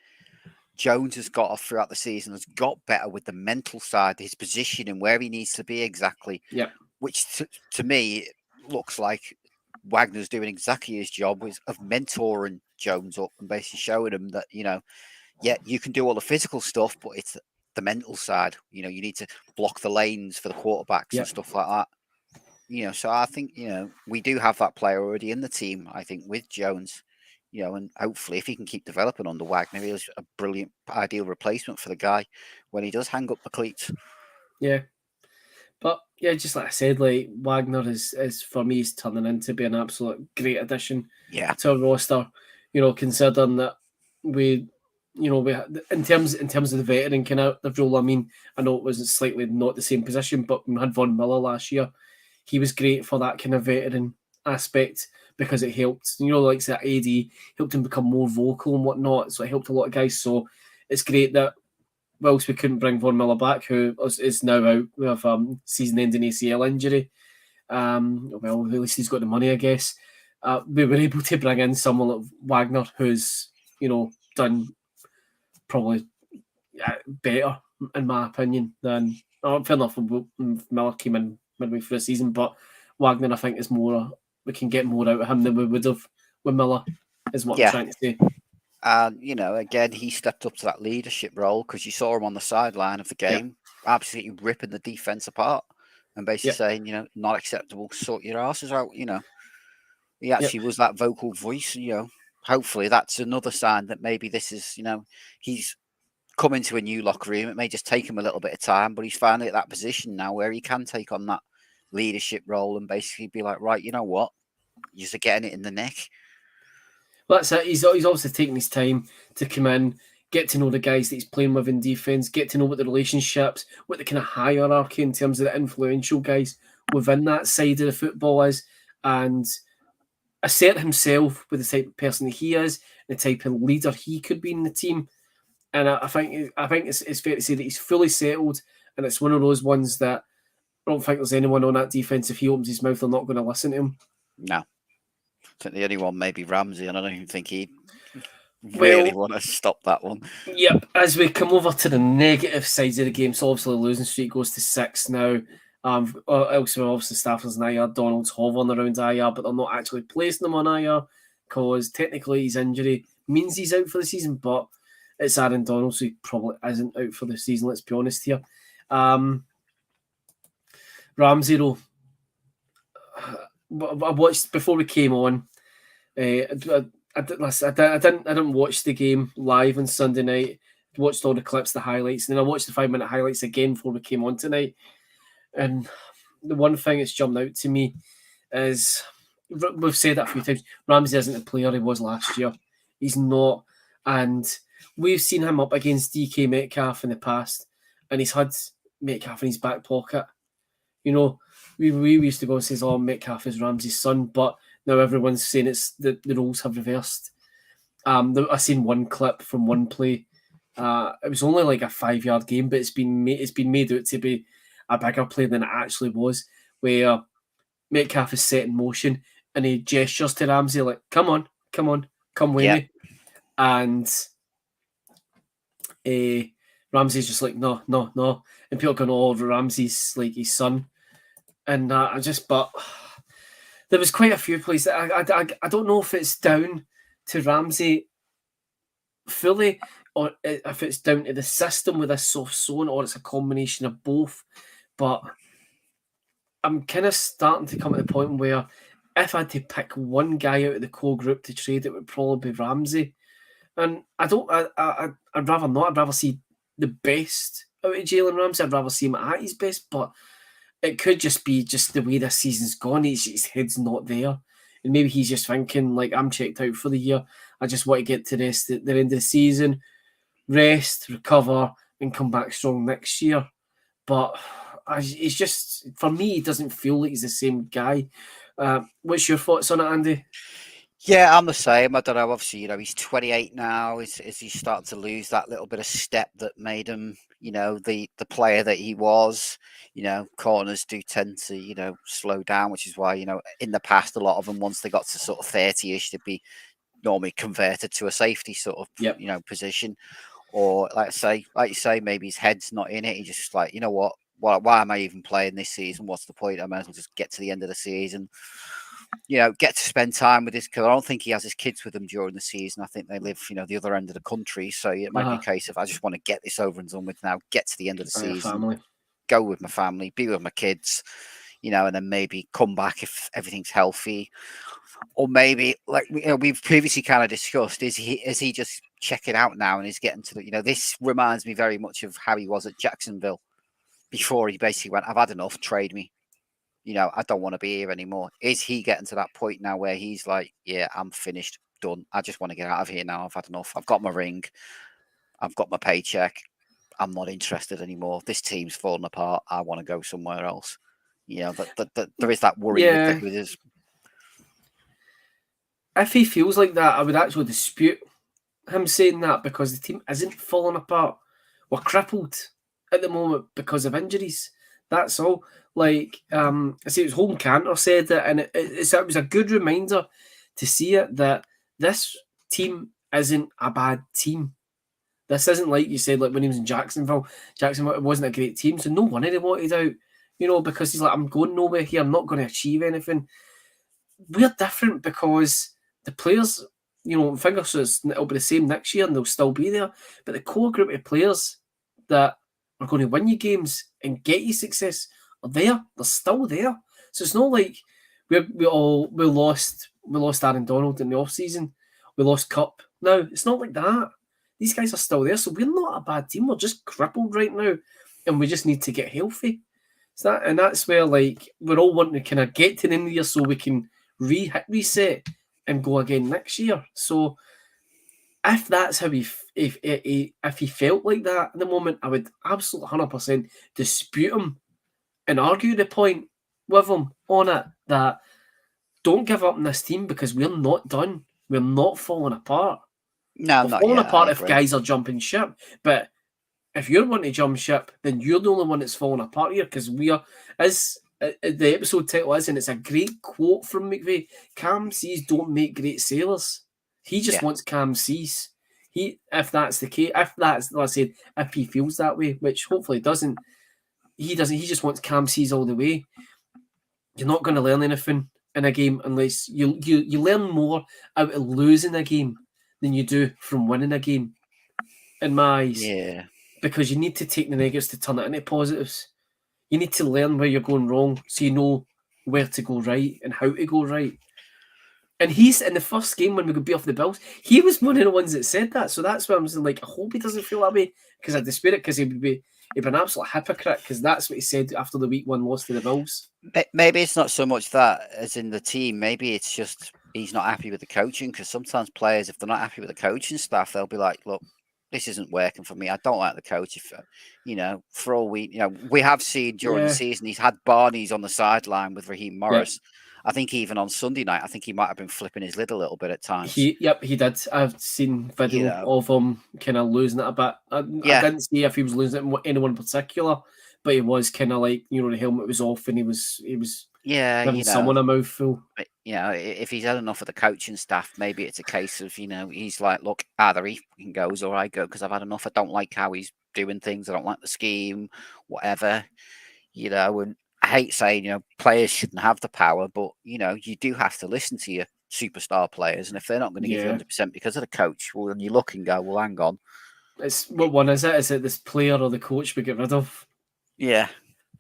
Jones has got off throughout the season, has got better with the mental side, his position and where he needs to be exactly. Yeah. Which to me looks like Wagner's doing exactly his job of mentoring Jones up and basically showing him that, you can do all the physical stuff, but it's the mental side. You need to block the lanes for the quarterbacks and stuff like that. So I think, we do have that player already in the team, I think, with Jones, and hopefully if he can keep developing under Wagner, he's a brilliant, ideal replacement for the guy when he does hang up the cleats. Yeah. But yeah, just like I said, like Wagner is for me is turning into be an absolute great addition to our roster. Considering that we in terms of the veteran kind of the role. I mean, I know it was slightly not the same position, but we had Von Miller last year. He was great for that kind of veteran aspect because it helped. Like that AD helped him become more vocal and whatnot. So it helped a lot of guys. So it's great that, whilst we couldn't bring Von Miller back, who is now out with season-ending ACL injury, well, at least he's got the money, I guess. We were able to bring in someone like Wagner, who's done probably better, in my opinion, than fair enough. Miller came in midway through the season, but Wagner, I think, is more. We can get more out of him than we would have with Miller. Is what I'm trying to say. And, again, he stepped up to that leadership role because you saw him on the sideline of the game, absolutely ripping the defense apart and basically saying, not acceptable, sort your asses out, He actually was that vocal voice, hopefully that's another sign that maybe this is, he's come into a new locker room. It may just take him a little bit of time, but he's finally at that position now where he can take on that leadership role and basically be like, right, you know what? You're just getting it in the neck. Well, that's it. He's obviously taking his time to come in, get to know the guys that he's playing with in defence, get to know what the relationships, what the kind of hierarchy in terms of the influential guys within that side of the football is, and assert himself with the type of person that he is, the type of leader he could be in the team. And I think it's fair to say that he's fully settled, and it's one of those ones that I don't think there's anyone on that defence, if he opens his mouth, they're not going to listen to him. No. I think the only one may be Ramsey, and I don't even think he'd really want to stop that one. Yep. As we come over to the negative sides of the game, so obviously the losing streak goes to 6 now. Elsewhere, obviously, Stafford's on IR, Donald's hovering around IR, but they're not actually placing him on IR because technically his injury means he's out for the season, but it's Aaron Donald, so he probably isn't out for the season, let's be honest here. Ramsey, though, I watched before we came on. I didn't watch the game live on Sunday night. I watched all the clips, the highlights, and then I watched the 5-minute highlights again before we came on tonight. And the one thing that's jumped out to me is, we've said that a few times, Ramsey isn't the player he was last year. He's not. And we've seen him up against DK Metcalf in the past, and he's had Metcalf in his back pocket. You know, we used to go and say, oh, Metcalf is Ramsey's son, but now everyone's saying it's the roles have reversed. I seen one clip from one play. It was only like a 5-yard game, but it's been made out to be a bigger play than it actually was, where Metcalf is set in motion and he gestures to Ramsey like, come on, come with me. And Ramsey's just like, no. And people going, oh, Ramsey's like his son. And but there was quite a few plays that I don't know if it's down to Ramsey fully or if it's down to the system with a soft zone or it's a combination of both. But I'm kind of starting to come to the point where if I had to pick one guy out of the core group to trade, it would probably be Ramsey. And I'd rather not. I'd rather see the best out of Jalen Ramsey. I'd rather see him at his best, but it could just be just the way this season's gone. His head's not there. And maybe he's just thinking, like, I'm checked out for the year. I just want to get to the end of the season, rest, recover, and come back strong next year. But it's just, for me, he doesn't feel like he's the same guy. What's your thoughts on it, Andy? Yeah, I'm the same. I don't know. Obviously, he's 28 now. Is he starting to lose that little bit of step that made him, the player that he was? Corners do tend to, slow down, which is why, in the past, a lot of them, once they got to sort of 30-ish, they'd be normally converted to a safety sort of, position. Or like you say, maybe his head's not in it. He's just like, you know what? Why am I even playing this season? What's the point? I might as well just get to the end of the season. Get to spend time with his kids. I don't think he has his kids with him during the season. I think they live, the other end of the country. So it might be a case of, I just want to get this over and done with now, get to the end of the season, go with my family, be with my kids, and then maybe come back if everything's healthy. Or maybe, like, we've previously kind of discussed, is he just checking out now and he's getting to the, this reminds me very much of how he was at Jacksonville before he basically went, I've had enough, trade me. I don't want to be here anymore. Is he getting to that point now where he's like, yeah, I'm finished, done. I just want to get out of here now. I've had enough. I've got my ring. I've got my paycheck. I'm not interested anymore. This team's falling apart. I want to go somewhere else. That there is that worry with his. If he feels like that, I would actually dispute him saying that because the team isn't falling apart. We're crippled at the moment because of injuries. That's all. Like, I say, it was Holm Cantor said that, and it was a good reminder to see it that this team isn't a bad team. This isn't like you said, like when he was in Jacksonville. Jacksonville, it wasn't a great team, so no wonder they wanted out, because he's like, I'm going nowhere here. I'm not going to achieve anything. We're different because the players, fingers so it'll be the same next year and they'll still be there. But the core group of players that are going to win you games and get you success are there. They're still there. So it's not like we lost Aaron Donald in the off season, we lost cup. Now, it's not like that. These guys are still there, so we're not a bad team. We're just crippled right now, and we just need to get healthy. That's where like we're all wanting to kind of get to the end of the year so we can reset and go again next year. So if that's how if he felt like that at the moment, I would absolutely 100% dispute him and argue the point with him on it that don't give up on this team because we're not done. We're not falling apart. No, We're not falling yet. apart if guys are jumping ship. But if you're wanting to jump ship, then you're the only one that's falling apart here because we are, as the episode title is, and it's a great quote from McVeigh, calm seas don't make great sailors. He just wants calm seas. If that's the case, if he feels that way, which hopefully doesn't, he just wants calm seas all the way. You're not going to learn anything in a game unless you learn more out of losing a game than you do from winning a game, in my eyes. Yeah. Because you need to take the negatives to turn it into positives. You need to learn where you're going wrong so you know where to go right and how to go right. And he's in the first game when we could be off the Bills, he was one of the ones that said that. So that's why I'm saying, like, I hope he doesn't feel that way because I dispute it because he'd be an absolute hypocrite because that's what he said after the week 1 loss to the Bills. Maybe it's not so much that as in the team. Maybe it's just he's not happy with the coaching because sometimes players, if they're not happy with the coaching staff, they'll be like, look, this isn't working for me. I don't like the coach. If for all we have seen during the season, he's had Barney's on the sideline with Raheem Morris. Yeah. I think even on Sunday night, I think he might have been flipping his lid a little bit at times. He did. I've seen video of him kind of losing it a bit. I didn't see if he was losing it in anyone in particular, but he was kind of like, the helmet was off and he was giving someone a mouthful. But, if he's had enough of the coaching staff, maybe it's a case of, he's like, look, either he goes or I go because I've had enough. I don't like how he's doing things. I don't like the scheme, whatever, and I hate saying, players shouldn't have the power, but, you do have to listen to your superstar players. And if they're not going to give you 100% because of the coach, well, then you look and go, well, hang on. It's what one is it? Is it this player or the coach we get rid of? Yeah.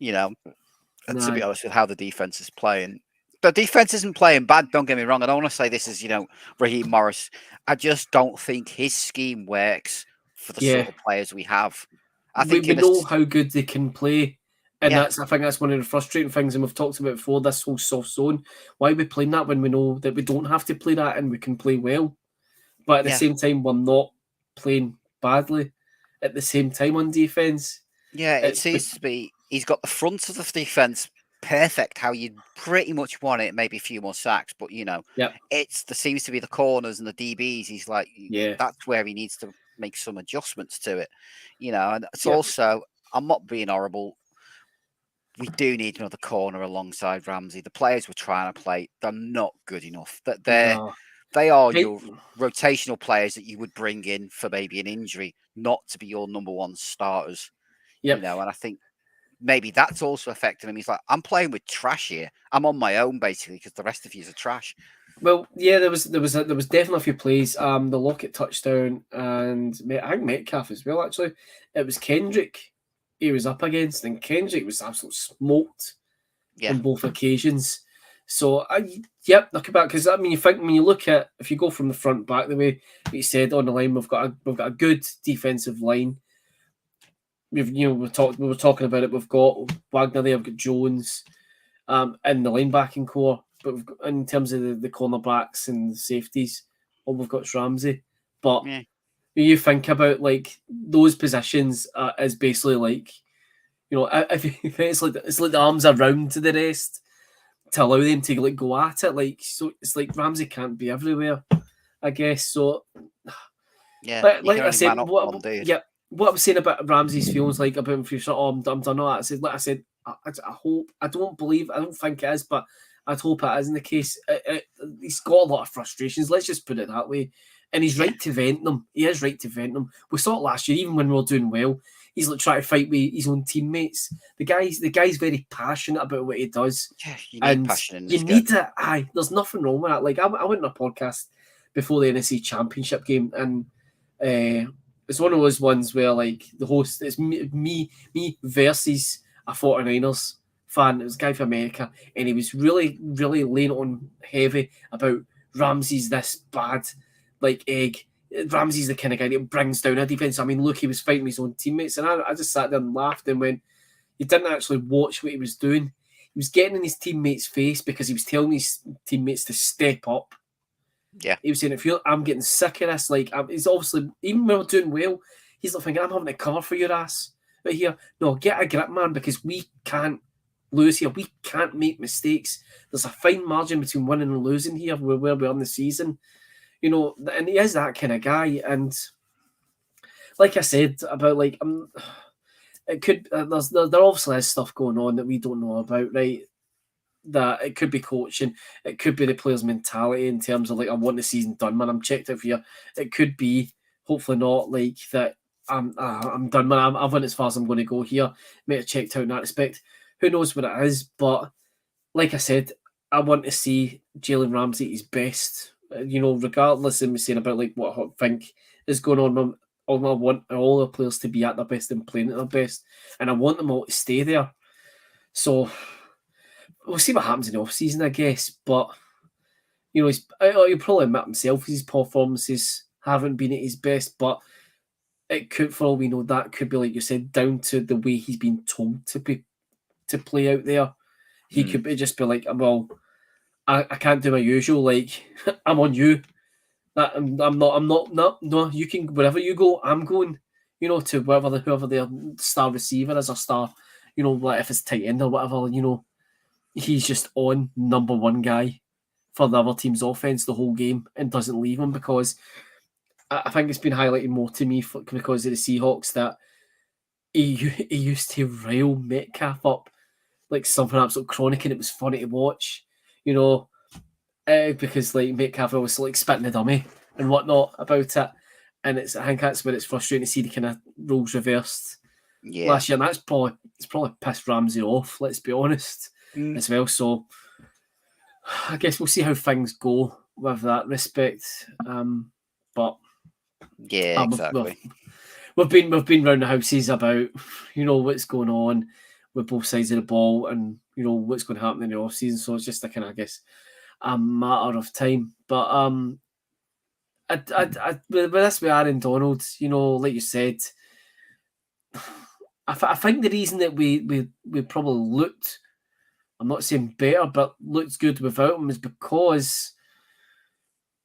And to be honest with how the defense is playing, the defense isn't playing bad. Don't get me wrong. I don't want to say this is, Raheem Morris. I just don't think his scheme works for the sort of players we have. I think we know how good they can play. And I think that's one of the frustrating things, and we've talked about before, this whole soft zone. Why are we playing that when we know that we don't have to play that and we can play well? But at the same time, we're not playing badly at the same time on defence. Yeah, it seems to be, he's got the front of the defence perfect, how you pretty much want it, maybe a few more sacks, but, there seems to be the corners and the DBs. He's like, that's where he needs to make some adjustments to it. And it's also, I'm not being horrible, we do need another corner alongside Ramsey. The players we're trying to play, they're not good enough. They are your rotational players that you would bring in for maybe an injury, not to be your number one starters. And I think maybe that's also affecting him. He's like, I'm playing with trash here. I'm on my own basically because the rest of you are trash. Well, there was definitely a few plays. The Lockett touchdown and I think Metcalf as well. Actually, it was Kendrick he was up against, and Kendrick was absolutely smoked on both occasions. So, looking back, because you think when you look at, if you go from the front back the way you said on the line, we've got a good defensive line. We were talking about it. We've got Wagner there, we've got Jones, in the linebacking core, but we've got, in terms of the cornerbacks and the safeties, all we've got is Ramsey. But when you think about like those positions, is basically like, it's like the arms around to the rest to allow them to like go at it. Like, so it's like Ramsey can't be everywhere, I guess. So like I said, what I'm saying about Ramsey's feelings like about him, I'm done all that. I said, I hope, I don't think it is, but I'd hope it isn't the case. He's got a lot of frustrations. Let's just put it that way. And he's right to vent them. He is right to vent them. We saw it last year, even when we were doing well. He's like trying to fight with his own teammates. The guy's very passionate about what he does. Yeah, you need passion in this you need it. Aye, there's nothing wrong with that. Like I went on a podcast before the NSC Championship game, and it's one of those ones where like the host, it's me versus a 49ers fan. It was a guy from America, and he was really, really laying on heavy about Ramsey's this bad. like egg. Ramsey's the kind of guy that brings down a defence. I mean, look, he was fighting his own teammates, and I just sat there and laughed and went, he didn't actually watch what he was doing. He was getting in his teammates' face because he was telling his teammates to step up. Yeah. He was saying, I'm getting sick of this. Like, he's obviously, even when we're doing well, he's not thinking, I'm having to cover for your ass. But here, no, get a grip, man, because we can't lose here. We can't make mistakes. There's a fine margin between winning and losing here where we are in the season. You know, and he is that kind of guy. And like I said about, like, it could, there obviously is stuff going on that we don't know about, right? That it could be coaching, it could be the player's mentality in terms of, like, I want the season done, man. I'm checked out for you. It could be, hopefully not, like that. I'm done, man. I've went as far as I'm going to go here. Might have checked out in that respect. Who knows what it is? But like I said, I want to see Jalen Ramsey at his best. You know, regardless of me saying about like what I think is going on. I want all the players to be at their best and playing at their best, and I want them all to stay there. So we'll see what happens in the off season, I guess. But you know, he'll probably admit himself his performances haven't been at his best. But it could, for all we know, that could be, like you said, down to the way he's been told to play out there. He could just be like, well, I can't do my usual. Like, I'm on you. I'm not. No, you can, wherever you go, I'm going. You know, to whoever their star receiver is, or star, you know, what if it's tight end or whatever. You know, he's just on number one guy for the other team's offense the whole game and doesn't leave him, because I think it's been highlighted more to me because of the Seahawks that he used to rile Metcalf up like something absolute chronic, and it was funny to watch. You know, because like Metcalf was like spitting the dummy and whatnot about it, and I think that's where it's frustrating to see the kind of roles reversed last year, and it's probably pissed Ramsey off. Let's be honest, as well. So I guess we'll see how things go with that respect. But yeah, exactly. We've been round the houses about, you know, what's going on with both sides of the ball, and you know what's going to happen in the off season. So it's just a kind of, I guess, a matter of time. But with this with Aaron Donald, you know, like you said, I think the reason that we probably looked, I'm not saying better, but looked good without him is because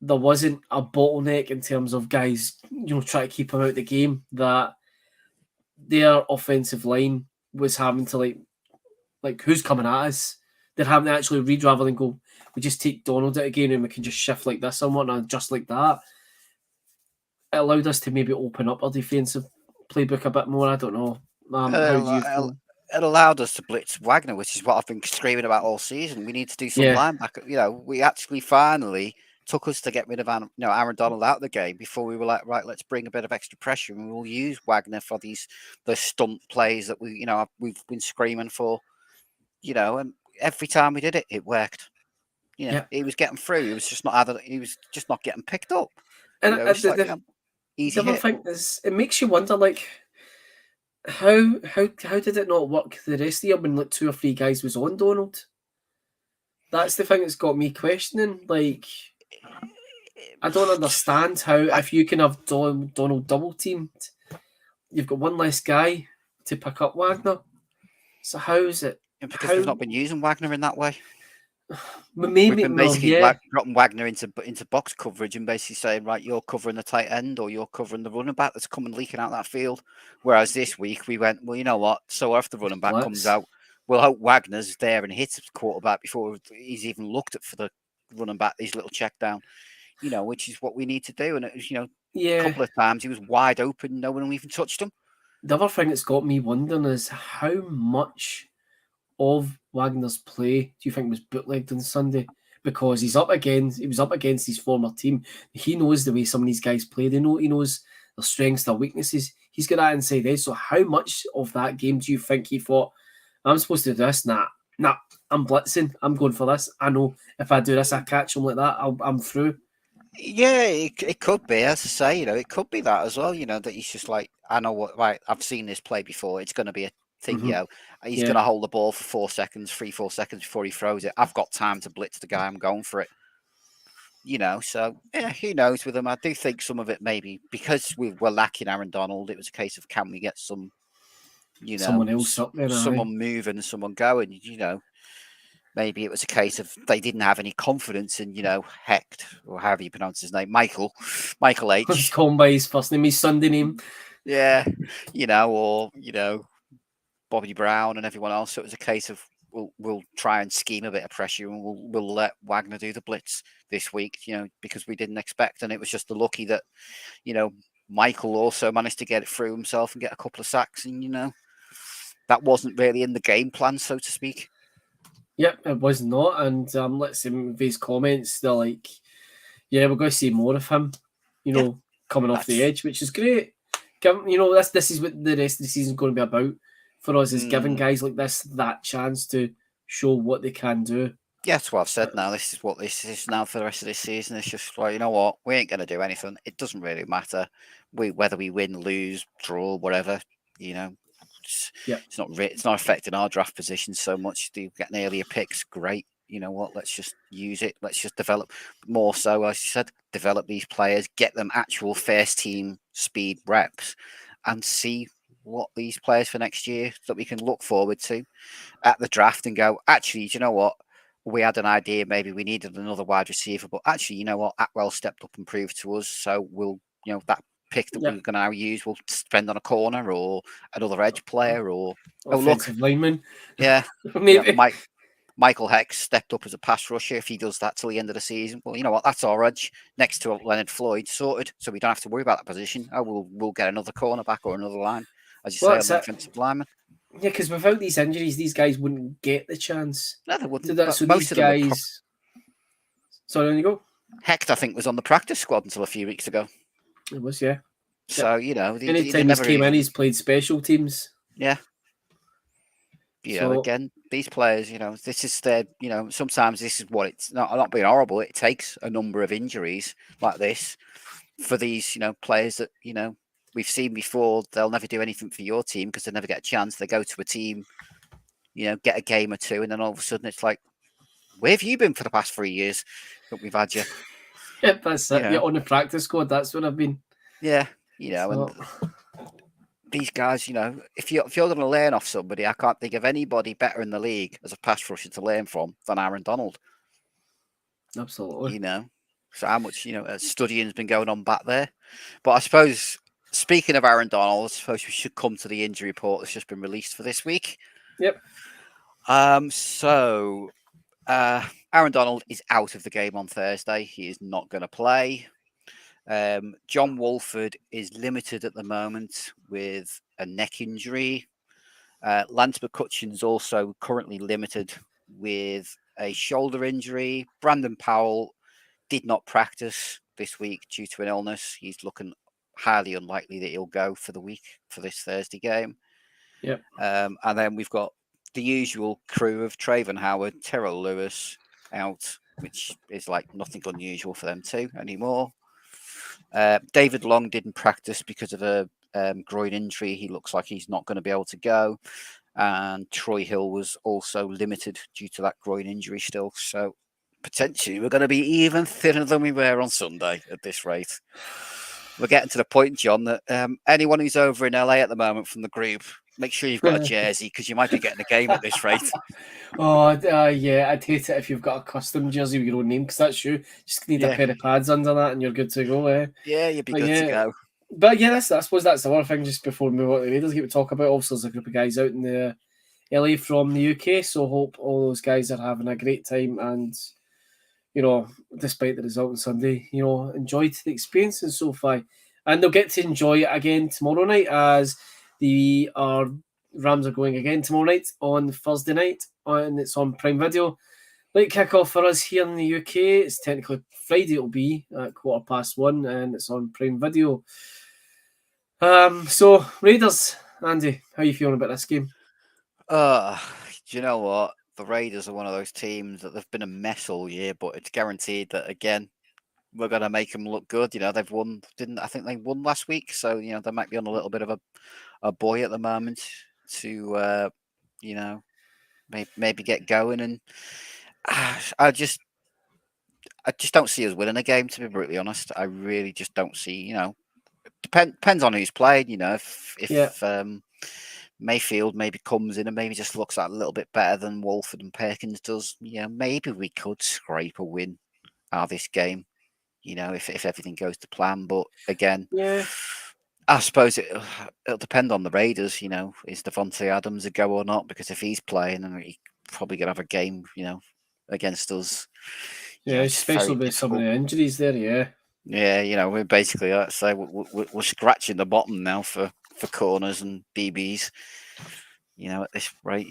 there wasn't a bottleneck in terms of guys, you know, trying to keep him out of the game, that their offensive line was having to like who's coming at us? They're having to actually read rather than go, we just take Donald out again and we can just shift like this and whatnot, just like that. It allowed us to maybe open up our defensive playbook a bit more. I don't know. How do you feel? It allowed us to blitz Wagner, which is what I've been screaming about all season. We need to do some linebacker. You know, we actually finally took us to get rid of Aaron Donald out of the game before we were like, right, let's bring a bit of extra pressure and we'll use Wagner for those stunt plays that we've been screaming for. You know, and every time we did it, it worked. You know, he was getting through. He was just not getting picked up. And easy the other thing is, it makes you wonder, like, how did it not work the rest of the year when like 2 or 3 guys was on Donald? That's the thing that's got me questioning. Like, I don't understand how, if you can have Donald double teamed, you've got one less guy to pick up Wagner. So how is it? Because we've not been using Wagner in that way. Maybe we've been basically dropping Wagner into box coverage and basically saying, right, you're covering the tight end or you're covering the running back that's coming leaking out that field. Whereas this week we went, well, you know what? So if the running back comes out, we'll hope Wagner's there and hits the quarterback before he's even looked at for the running back, his little check down, you know, which is what we need to do. And it was, you know, a couple of times he was wide open, no one even touched him. The other thing that's got me wondering is how much of Wagner's play do you think was bootlegged on Sunday? Because he was up against his former team. He knows the way some of these guys play. He knows their strengths, their weaknesses. He's got that inside edge. So how much of that game do you think he thought, I'm supposed to do this? Nah, I'm blitzing. I'm going for this. I know if I do this, I catch him like that, I'm through. Yeah, it could be. As I say, you know, it could be that as well. You know, that he's just like, I know what. Right, I've seen this play before. It's going to be a thing. You know, he's going to hold the ball for 4 seconds before he throws it. I've got time to blitz the guy. I'm going for it. So yeah, who knows with them? I do think some of it maybe because we were lacking Aaron Donald. It was a case of can we get some, someone else up there, someone moving, someone going. Maybe it was a case of they didn't have any confidence in, Hecht, or however you pronounce his name, Michael H. He's called by his first name, his Sunday name. Yeah, or Bobby Brown and everyone else. So it was a case of we'll try and scheme a bit of pressure and we'll let Wagner do the blitz this week, because we didn't expect, and it was just lucky that, Michael also managed to get it through himself and get a couple of sacks, and that wasn't really in the game plan, so to speak. Yep, it was not, and let's see his comments. They're like, "Yeah, we're going to see more of him," coming off the edge, which is great. This is what the rest of the season is going to be about for us, is giving guys like this that chance to show what they can do. Yeah, that's what I've said now. This is what this is now for the rest of this season. It's just like, you know what? We ain't going to do anything. It doesn't really matter whether we win, lose, draw, whatever. It's not affecting our draft position so much. Do get an earlier picks? Great. You know what? Let's just use it. Let's just develop more. So, as you said, develop these players, get them actual first team speed reps, and see what these players for next year that we can look forward to at the draft and go, actually, do you know what? We had an idea, maybe we needed another wide receiver, but actually, you know what? Atwell stepped up and proved to us. So we'll, that pick that we're going to now use, we'll spend on a corner or another edge player or offensive lineman. Yeah, maybe. Michael Hecht stepped up as a pass rusher. If he does that till the end of the season, well, you know what? That's our edge next to Leonard Floyd sorted, so we don't have to worry about that position. We'll get another cornerback or another line, as you say, on the offensive lineman. Yeah, because without these injuries, these guys wouldn't get the chance. No, they wouldn't. So most these guys. Sorry, on you go. Hecht, I think, was on the practice squad until a few weeks ago. It was, yeah. So anytime he's came in, he's played special teams. Yeah. Again, these players, this is their, sometimes this is what it's not being horrible. It takes a number of injuries like this for these, players that, we've seen before. They'll never do anything for your team because they never get a chance. They go to a team, get a game or two, and then all of a sudden it's like, where have you been for the past 3 years that we've had you? Yep, that's it. You're on the practice squad. That's what I've been. Yeah, and these guys, if you're going to learn off somebody, I can't think of anybody better in the league as a pass rusher to learn from than Aaron Donald. Absolutely. So how much studying has been going on back there. But I suppose, speaking of Aaron Donald, I suppose we should come to the injury report that's just been released for this week. Yep. So Aaron Donald is out of the game on Thursday. He is not going to play. John Wolford is limited at the moment with a neck injury. Lance McCutcheon's also currently limited with a shoulder injury. Brandon Powell did not practice this week due to an illness. He's looking highly unlikely that he'll go for the week for this Thursday game. Yep. And then we've got the usual crew of Trayvon Howard, Terrell Lewis out, which is like nothing unusual for them too anymore. David Long didn't practice because of a groin injury. He looks like he's not going to be able to go. And Troy Hill was also limited due to that groin injury still. So potentially we're going to be even thinner than we were on Sunday at this rate. We're getting to the point, John, that anyone who's over in LA at the moment from the group, make sure you've got a jersey because you might be getting a game at this rate. Yeah, I'd hate it if you've got a custom jersey with your own name because that's you. Just need a pair of pads under that and you're good to go. Yeah, you'd be good to go. But yeah, I suppose that's the other thing just before we move on to the Raiders get to talk about. Also, there's a group of guys out in the LA from the UK, so hope all those guys are having a great time and, despite the result on Sunday, enjoyed the experience in SoFi. And they'll get to enjoy it again tomorrow night as our Rams are going again tomorrow night on Thursday night, and it's on Prime Video. Late kickoff for us here in the UK. It's technically Friday. It'll be at 1:15, and it's on Prime Video. So Raiders, Andy, how are you feeling about this game? Do you know what? The Raiders are one of those teams that they've been a mess all year, but it's guaranteed that again we're going to make them look good. They've won, I think they won last week, so they might be on a little bit of a boy at the moment to maybe get going. And I I just don't see us winning a game, to be brutally honest. I really just don't see, depends on who's playing, if Mayfield maybe comes in and maybe just looks a little bit better than Wolford and Perkins does, maybe we could scrape a win out of this game, if everything goes to plan. But again, I suppose it'll depend on the Raiders, is Devontae Adams a go or not? Because if he's playing, then he's probably going to have a game, against us. Yeah, especially with some of the injuries there, yeah. Yeah, we're basically, let's say, we're scratching the bottom now for corners and DBs. At this rate,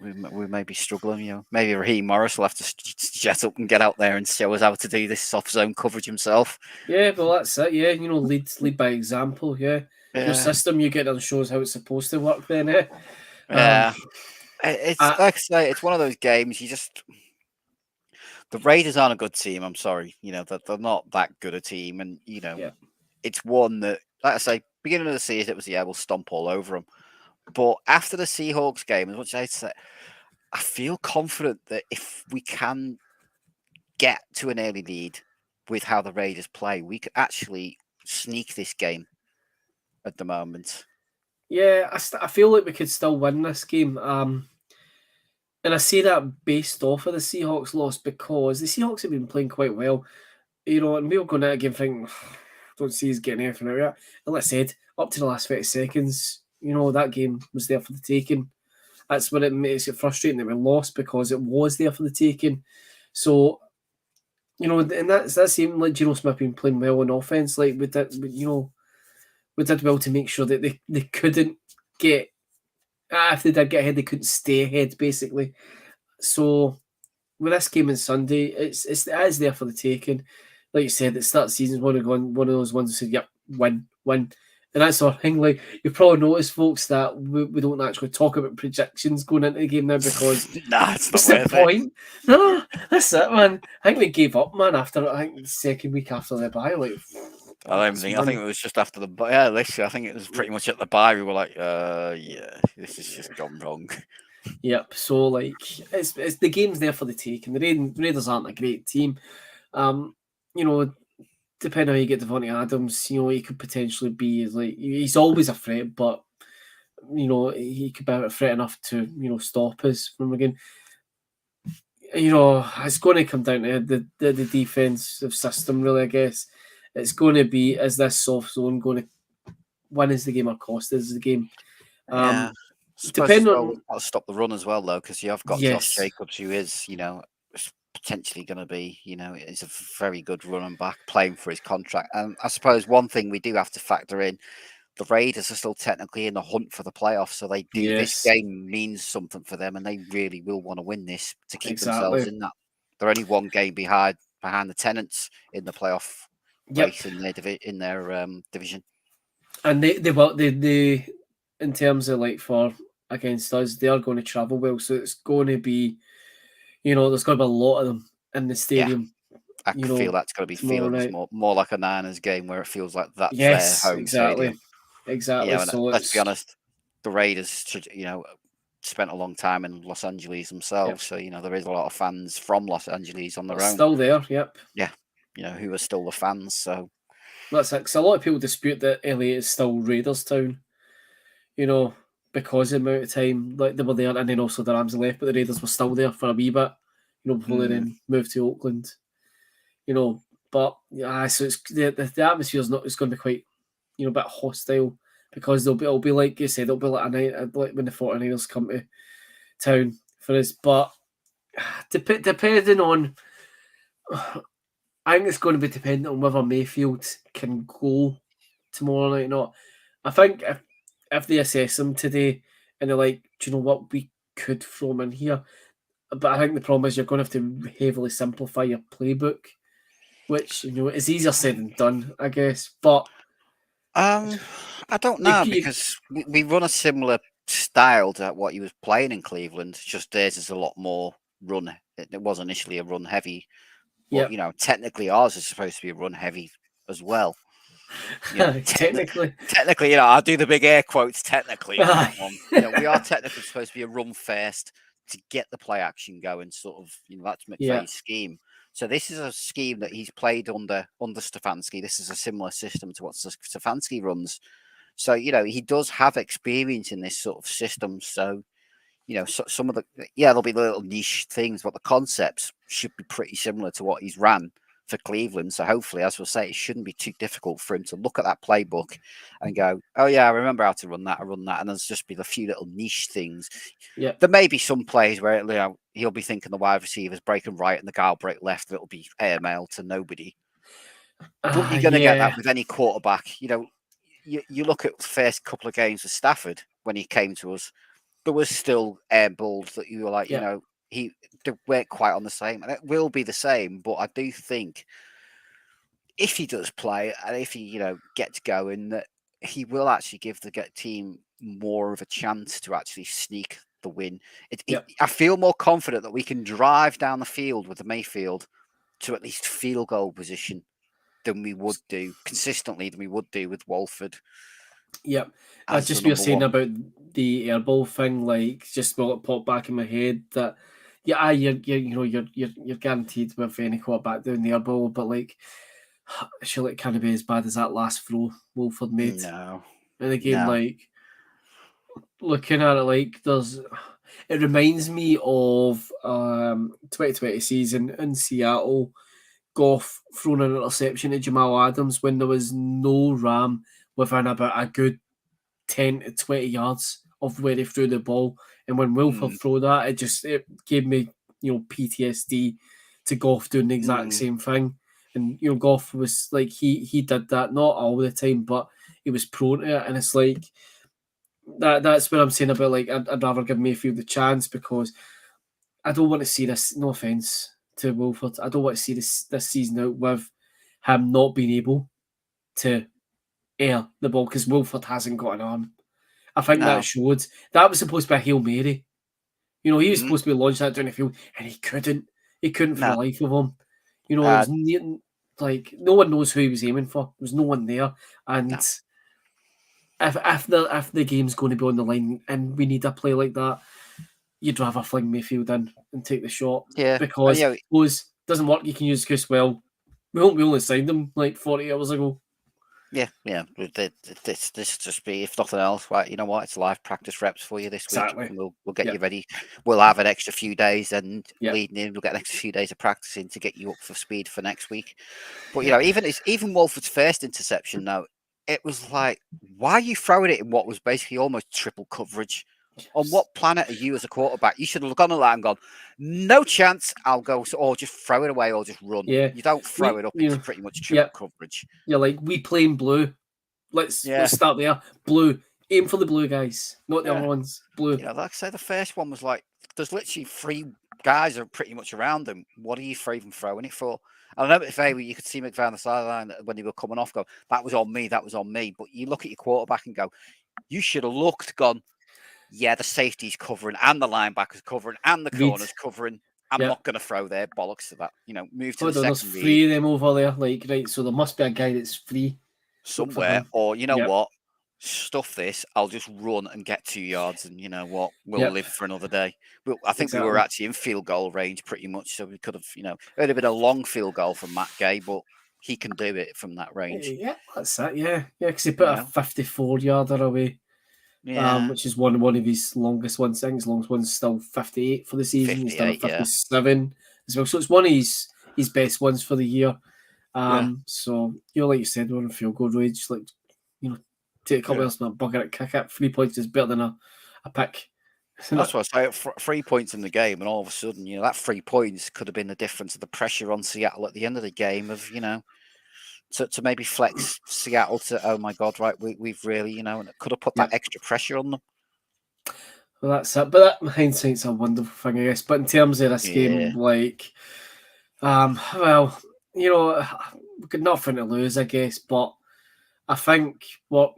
we may be struggling. Maybe Raheem Morris will have to jet up and get out there and show us how to do this soft zone coverage himself. Yeah, well, that's it. Yeah, lead by example. Yeah, your system, you get on shows how it's supposed to work. Then, yeah. It's like I say, it's one of those games. The Raiders aren't a good team. I'm sorry, they're not that good a team, and it's one that, like I say, beginning of the season, it was we'll stomp all over them. But after the Seahawks game, as much as I say, I feel confident that if we can get to an early lead with how the Raiders play, we could actually sneak this game at the moment. Yeah, I feel like we could still win this game. And I say that based off of the Seahawks loss because the Seahawks have been playing quite well. And we were going out again thinking, don't see us getting anything out of it. And like I said, up to the last 30 seconds, that game was there for the taking. That's what it makes it frustrating that we lost, because it was there for the taking. So, and that's even like Geno Smith been playing well on offense. Like we did well to make sure that they couldn't get, if they did get ahead, they couldn't stay ahead, basically. So with this game on Sunday, it is there for the taking. Like you said, the start of the season is one of those ones that said, yep, win. And that's our thing. Like, you've probably noticed, folks, that we don't actually talk about projections going into the game now, because it's not the point. No, that's it, man. I think we gave up, man, after the second week after the bye. Like, I think it was just after the bye. Yeah, literally, I think it was pretty much at the bye. We were like, this has just gone wrong. Yep. So, like, it's the game's there for the take, and the Raiders aren't a great team. Depending on how you get Devontae Adams, he could potentially be like, he's always a threat, but he could be a threat enough to stop us from again. It's going to come down to the defensive system, really. I guess it's going to be, is this soft zone going to win us the game or cost us the game? Depending on stop the run as well, though, because you've got Josh Jacobs, who is potentially going to be, is a very good running back playing for his contract. And I suppose one thing we do have to factor in, the Raiders are still technically in the hunt for the playoffs, so they do this game means something for them, and they really will want to win this to keep themselves in that. They're only one game behind the Tenants in the playoff race in their division. And they in terms of like for against us, they are going to travel well, so it's going to be, there's going to be a lot of them in the stadium. I feel that's going to be feeling more like a Niners game, where it feels like that's their home stadium. Exactly. So let's be honest, the Raiders, spent a long time in Los Angeles themselves, so there is a lot of fans from Los Angeles on their own. Still there, yep. Yeah, who are still the fans. So that's it. 'Cause a lot of people dispute that LA is still Raiders town. Because of the amount of time like they were there, and then also the Rams left, but the Raiders were still there for a wee bit, before they then moved to Oakland. But so it's the atmosphere is it's going to be quite, a bit hostile, because it'll be like you said, it'll be like a night like when the 49ers come to town for us. But depending on, I think it's going to be dependent on whether Mayfield can go tomorrow night or not. I think if they assess him today and they're like, do you know what, we could throw him in here. But I think the problem is you're going to have to heavily simplify your playbook, which, is easier said than done, I guess. But I don't know, because we run a similar style to what he was playing in Cleveland. Just theirs is a lot more run. It was initially a run heavy. But, technically ours is supposed to be a run heavy as well. Technically, I'll do the big air quotes. Technically, we are technically supposed to be a run first to get the play action going. Sort of, that's McVay's scheme. So this is a scheme that he's played under Stefanski. This is a similar system to what Stefanski runs. So, he does have experience in this sort of system. So, some of there'll be little niche things, but the concepts should be pretty similar to what he's ran for Cleveland. So hopefully, as we'll say, it shouldn't be too difficult for him to look at that playbook and go, oh yeah, I remember how to run that. I run that. And there's just be a few little niche things. Yeah. There may be some plays where he'll be thinking the wide receivers breaking right and the guy will break left. It'll be airmail to nobody. But you're going to get that with any quarterback. You look at the first couple of games with Stafford when he came to us, there was still air balls that you were like, they weren't quite on the same. And it will be the same, but I do think if he does play and if he, gets going, that he will actually give the team more of a chance to actually sneak the win. I feel more confident that we can drive down the field with the Mayfield to at least field goal position than we would do consistently than we would do with Walford. Yep. I just be saying about the airball thing, like just while it popped back in my head that you're guaranteed with any quarterback doing the airball, but like surely it can't be as bad as that last throw Wolford made. No. In the game, like looking at it, like it reminds me of 2020 season in Seattle. Goff thrown an interception to Jamal Adams when there was no Ram within about a good 10 to 20 yards of where he threw the ball. And when Wilford threw that, it gave me, PTSD to Goff doing the exact same thing. And, Goff was like, he did that, not all the time, but he was prone to it. And it's like, that's what I'm saying about, like, I'd rather give Mayfield the chance because I don't want to see this, no offence to Wilford, I don't want to see this season out with him not being able to air the ball because Wilford hasn't got an arm. I think that showed. That was supposed to be a Hail Mary. He was supposed to be launched that down the field and he couldn't. He couldn't for the life of him. It was like no one knows who he was aiming for. There was no one there. And if the game's going to be on the line and we need a play like that, you'd rather fling Mayfield in and take the shot. Yeah. Because those doesn't work, you can use Chris well. We only signed him like 40 hours ago. Yeah. This just be, if nothing else, right? You know what? It's live practice reps for you this week. We'll get you ready. We'll have an extra few days and leading in, we'll get an extra few days of practicing to get you up for speed for next week. But even Wolford's first interception though, it was like, why are you throwing it in what was basically almost triple coverage? On what planet are you as a quarterback? You should have gone on that and gone, no chance, I'll go, or just throw it away or just run. Yeah. You don't throw it up into pretty much triple coverage. Yeah, like we playing blue. Let's start there. Blue. Aim for the blue guys, not the other ones. Blue. Like I say, the first one was like, there's literally 3 guys are pretty much around them. What are you even throwing it for? I know if you could see McVay on the sideline when they were coming off, go, that was on me. But you look at your quarterback and go, you should have looked, gone, yeah, the safety's covering and the linebacker's covering and the corner's covering. I'm not going to throw their bollocks to that. Move to the second there's 3 of them over there. Like, right, so there must be a guy that's free somewhere. Or, what? Stuff this. I'll just run and get 2 yards and, what? We'll live for another day. I think we were actually in field goal range pretty much. So we could have, it would have been a long field goal from Matt Gay, but he can do it from that range. Yeah, that's it. Yeah, because he put a 54-yarder away. Which is one of his longest ones. I think his longest one's still 58 for the season. He's done a 57 as well. So it's one of his best ones for the year. So, like you said, we're on field goal range. Like, take a couple else and bugger it, kick it. 3 points is better than a pick. That's what I say. 3 points in the game, and all of a sudden, that 3 points could have been the difference of the pressure on Seattle at the end of the game of, to maybe flex Seattle to, oh my God, right, we've really, and it could have put that extra pressure on them. Well, that's it. But that hindsight's a wonderful thing, I guess. But in terms of this game, like, well, we've got nothing to lose, I guess. But I think we're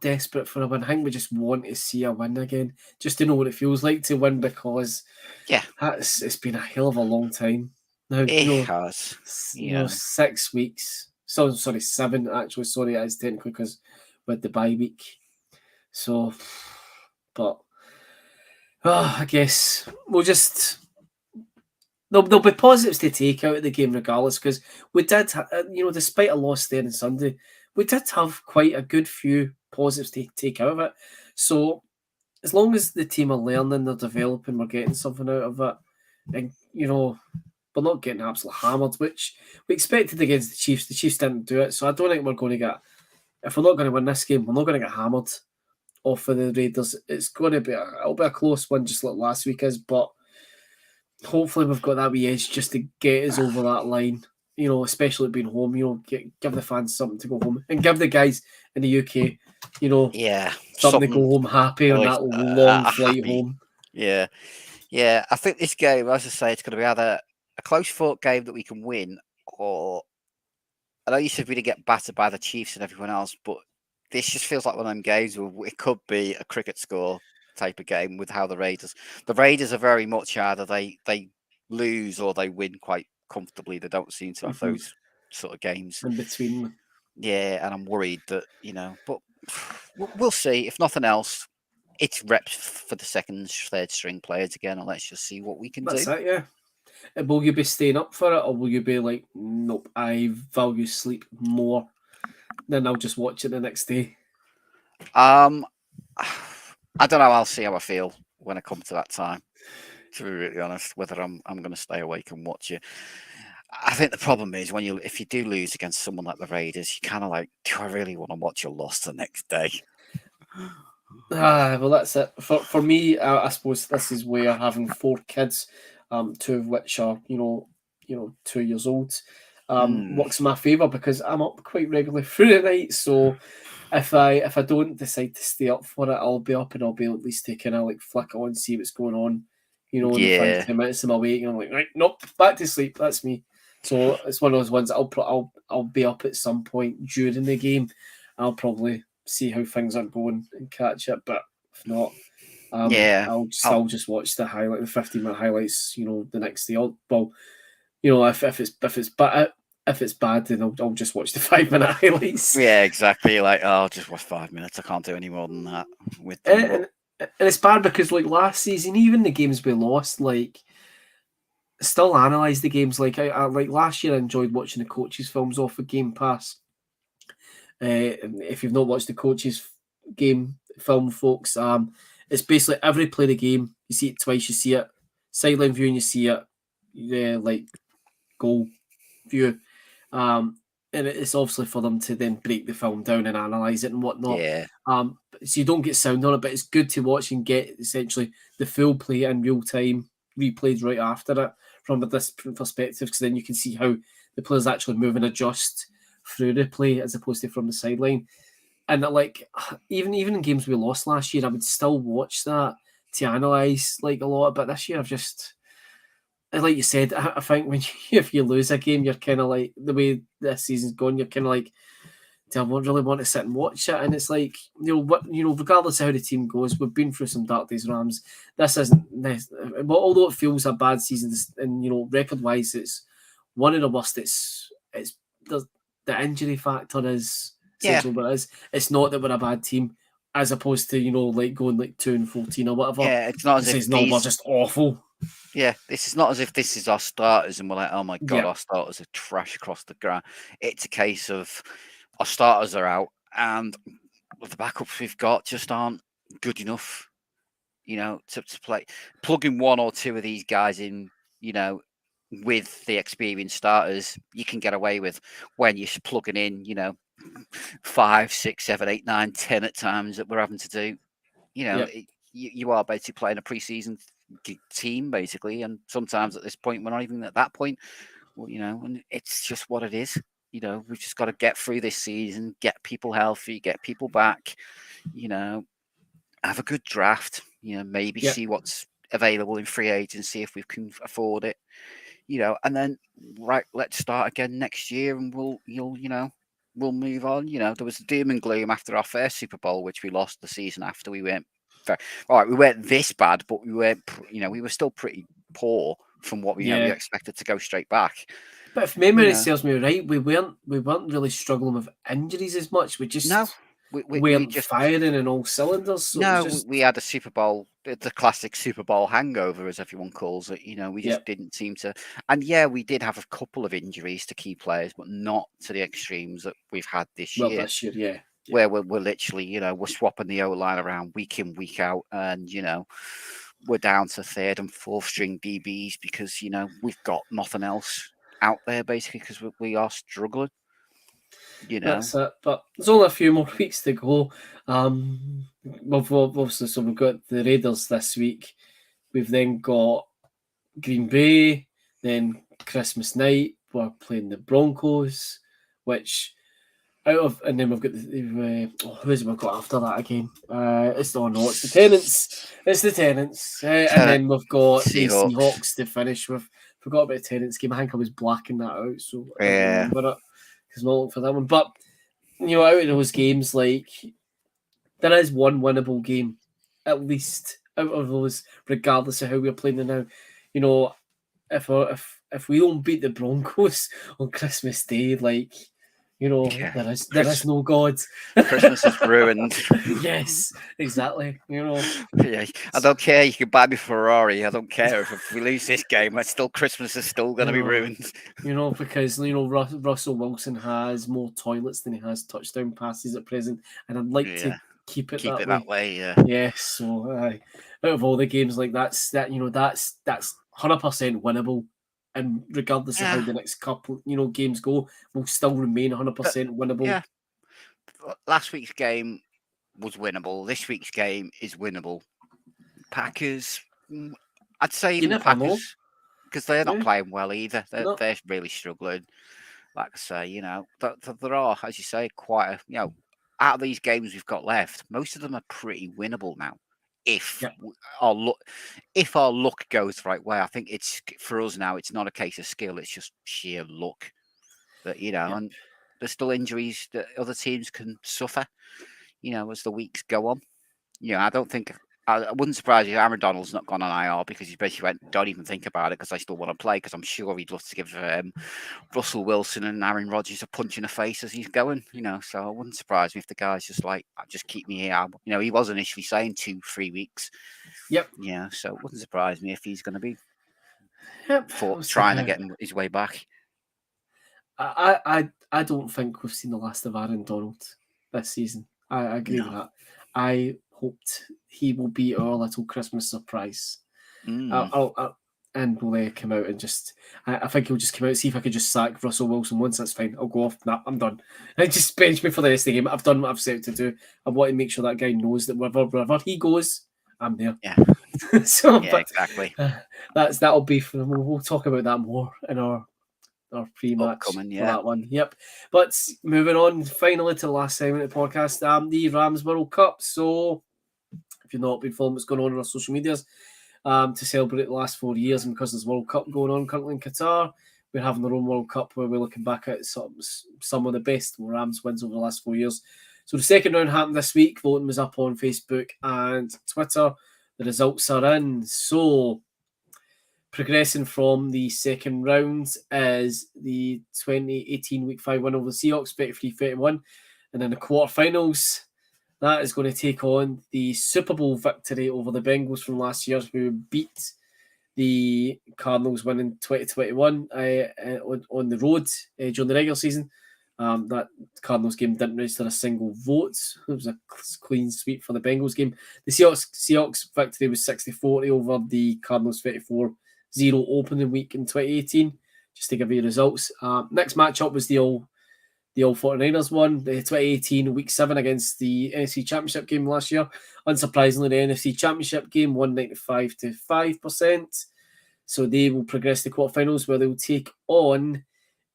desperate for a win. I think we just want to see a win again, just to know what it feels like to win because it's been a hell of a long time. Now, it has. 6 weeks. So, sorry, 7 actually. Sorry, it is technically because with the bye week. So, but I guess we'll just there'll be positives to take out of the game regardless, because we did, despite a loss there on Sunday, we did have quite a good few positives to take out of it. So as long as the team are learning, they're developing, we're getting something out of it, and we're not getting absolutely hammered, which we expected against the Chiefs. The Chiefs didn't do it, so I don't think we're going to get. If we're not going to win this game, we're not going to get hammered off of the Raiders. It's going to be it'll be a close one, just like last week is, but hopefully we've got that wee edge just to get us over that line. Especially being home. Give the fans something to go home, and give the guys in the UK, something to go home happy on that long flight home. Yeah. I think this game, as I say, it's going to be either a close fought game that we can win, or I know you said we didn't get battered by the Chiefs and everyone else, but this just feels like one of them games where it could be a cricket score type of game with how the Raiders are very much either they lose or they win quite comfortably. They don't seem to have those sort of games in between. Yeah, and I'm worried that, but we'll see. If nothing else, it's reps for the second, third string players again, and let's just see what we can do. That's it, yeah. Will you be staying up for it, or will you be like, nope, I value sleep more, then I'll just watch it the next day? I don't know. I'll see how I feel when I come to that time, to be really honest, whether I'm going to stay awake and watch it. I think the problem is if you do lose against someone like the Raiders, you kind of like, do I really want to watch a loss the next day? Well, that's it. For me, I suppose this is where having 4 kids, 2 of which are 2 years old, works in my favour, because I'm up quite regularly through the night. So if I don't decide to stay up for it, I'll be up and I'll be at least to kind of like flick it on, see what's going on. In the 5 to 10 minutes I'm awake, and I'm like, right, nope, back to sleep. That's me. So it's one of those ones I'll be up at some point during the game. I'll probably see how things are going and catch it. But if not, I'll just watch the 15-minute highlights. The next day. If it's bad, then I'll just watch the 5-minute highlights. Yeah, exactly. Like, I'll just watch 5 minutes. I can't do any more than that with them. And it's bad because like last season, even the games we lost, like, still analyse the games. Like I like last year, I enjoyed watching the coaches' films off of Game Pass. If you've not watched the coaches' game film, folks, it's basically every play of the game. You see it twice. You see it sideline view, and you see it, like goal view. And it's obviously for them to then break the film down and analyse it and whatnot. Yeah. So you don't get sound on it, but it's good to watch and get essentially the full play in real time, replayed right after it from a different perspective, because then you can see how the players actually move and adjust through the play as opposed to from the sideline. And like even in games we lost last year, I would still watch that to analyse like a lot. But this year, I've just, like you said, I think if you lose a game, you're kind of like, the way this season's gone, you're kind of like, do I really want to sit and watch it? And it's like, regardless of how the team goes, we've been through some dark days, Rams. This isn't, although it feels a bad season, and record wise, it's one of the worst. It's the injury factor is essentially what it is. It's not that we're a bad team, as opposed to like going like 2-14 or whatever. Yeah, it's not as if we're just awful. Yeah, this is not as if this is our starters and we're like, oh my god, our starters are trash across the ground. It's a case of our starters are out, and the backups we've got just aren't good enough, to play. Plugging 1 or 2 of these guys in, with the experienced starters, you can get away with. When you're plugging in, 5, 6, 7, 8, 9, 10 at times that we're having to do, you are basically playing a preseason team, basically. And sometimes at this point, we're not even at that point, and it's just what it is. We've just got to get through this season, get people healthy, get people back, have a good draft, maybe see what's available in free agency if we can afford it, and then, right, let's start again next year and we'll move on. There was doom and gloom after our first Super Bowl, which we lost the season after. We weren't we weren't this bad, but we weren't, we were still pretty poor from what we expected to go straight back. But if memory serves me right, we weren't really struggling with injuries as much. We just we weren't firing in all cylinders. So we had a Super Bowl, the classic Super Bowl hangover, as everyone calls it. We just didn't seem to. And we did have a couple of injuries to key players, but not to the extremes that we've had this year. Well, this year, where we're literally, we're swapping the O-line around week in, week out, and we're down to third and fourth string DBs because we've got nothing else out there basically because we are struggling. That's it. But there's only a few more weeks to go. Obviously, so we've got the Raiders this week. We've then got Green Bay. Then Christmas night, we're playing the Broncos, which and then we've got who is it we've got after that again? It's the Tenants. It's the Tenants, and then we've got the Seahawks to finish with. Forgot about the Tenants game. I think I was blacking that out, so I don't remember it because I'm not looking for that one. But out of those games, like there is one winnable game at least out of those, regardless of how we're playing them now. If we don't beat the Broncos on Christmas Day, like. There is no God. Christmas is ruined. Yes, exactly. I don't care. You can buy me a Ferrari. I don't care if we lose this game. Christmas is still going to be ruined. Because Russell Wilson has more toilets than he has touchdown passes at present, and I'd like to keep it that way. Yeah. Yes. So out of all the games, like that's 100% winnable. And regardless of how the next couple, games go, will still remain 100% winnable. Yeah. Last week's game was winnable. This week's game is winnable. Packers, I'd say even the Packers, because they're not playing well either. They're really struggling. Like I say, there are, as you say, quite out of these games we've got left, most of them are pretty winnable now. If our luck goes the right way, I think it's for us now. It's not a case of skill; it's just sheer luck. That and there's still injuries that other teams can suffer. As the weeks go on. I don't think I wouldn't surprise you. Aaron Donald's not gone on IR because he basically went, "Don't even think about it," because I still want to play. Because I'm sure he'd love to give Russell Wilson and Aaron Rodgers a punch in the face as he's going. So it wouldn't surprise me if the guy's just like, "Just keep me here." He was initially saying 2-3 weeks. Yep. Yeah. So it wouldn't surprise me if he's going to be trying to get his way back. I don't think we've seen the last of Aaron Donald this season. I agree with that. I hoped he will be our little Christmas surprise. And will come out and just... I think he'll just come out and see if I could just sack Russell Wilson once. That's fine. I'll go off. Nah, I'm done. Just bench me for the rest of the game. I've done what I've set out to do. I want to make sure that guy knows that wherever he goes, I'm there. Yeah. Exactly. That'll be... We'll talk about that more in our pre-match for that one. Yep. But moving on finally to the last segment of the podcast, the Rams World Cup. So if you've not been following what's going on our social medias, to celebrate the last 4 years, and because there's World Cup going on currently in Qatar, we're having our own World Cup where we're looking back at some of the best Rams wins over the last 4 years. So the second round happened this week. Voting was up on Facebook and Twitter. The results are in. So progressing from the second round is the 2018 Week 5 win over the Seahawks, 33-31. And in the quarterfinals, that is going to take on the Super Bowl victory over the Bengals from last year, who beat the Cardinals winning 2021 on the road during the regular season. That Cardinals game didn't register a single vote. It was a clean sweep for the Bengals game. The Seahawks victory was 60-40 over the Cardinals 34-0 opening week in 2018. Just to give you results. Next matchup was the all 49ers won the 2018 Week 7 against the NFC Championship game last year. Unsurprisingly, the NFC Championship game won 95-5%. So they will progress to quarterfinals where they will take on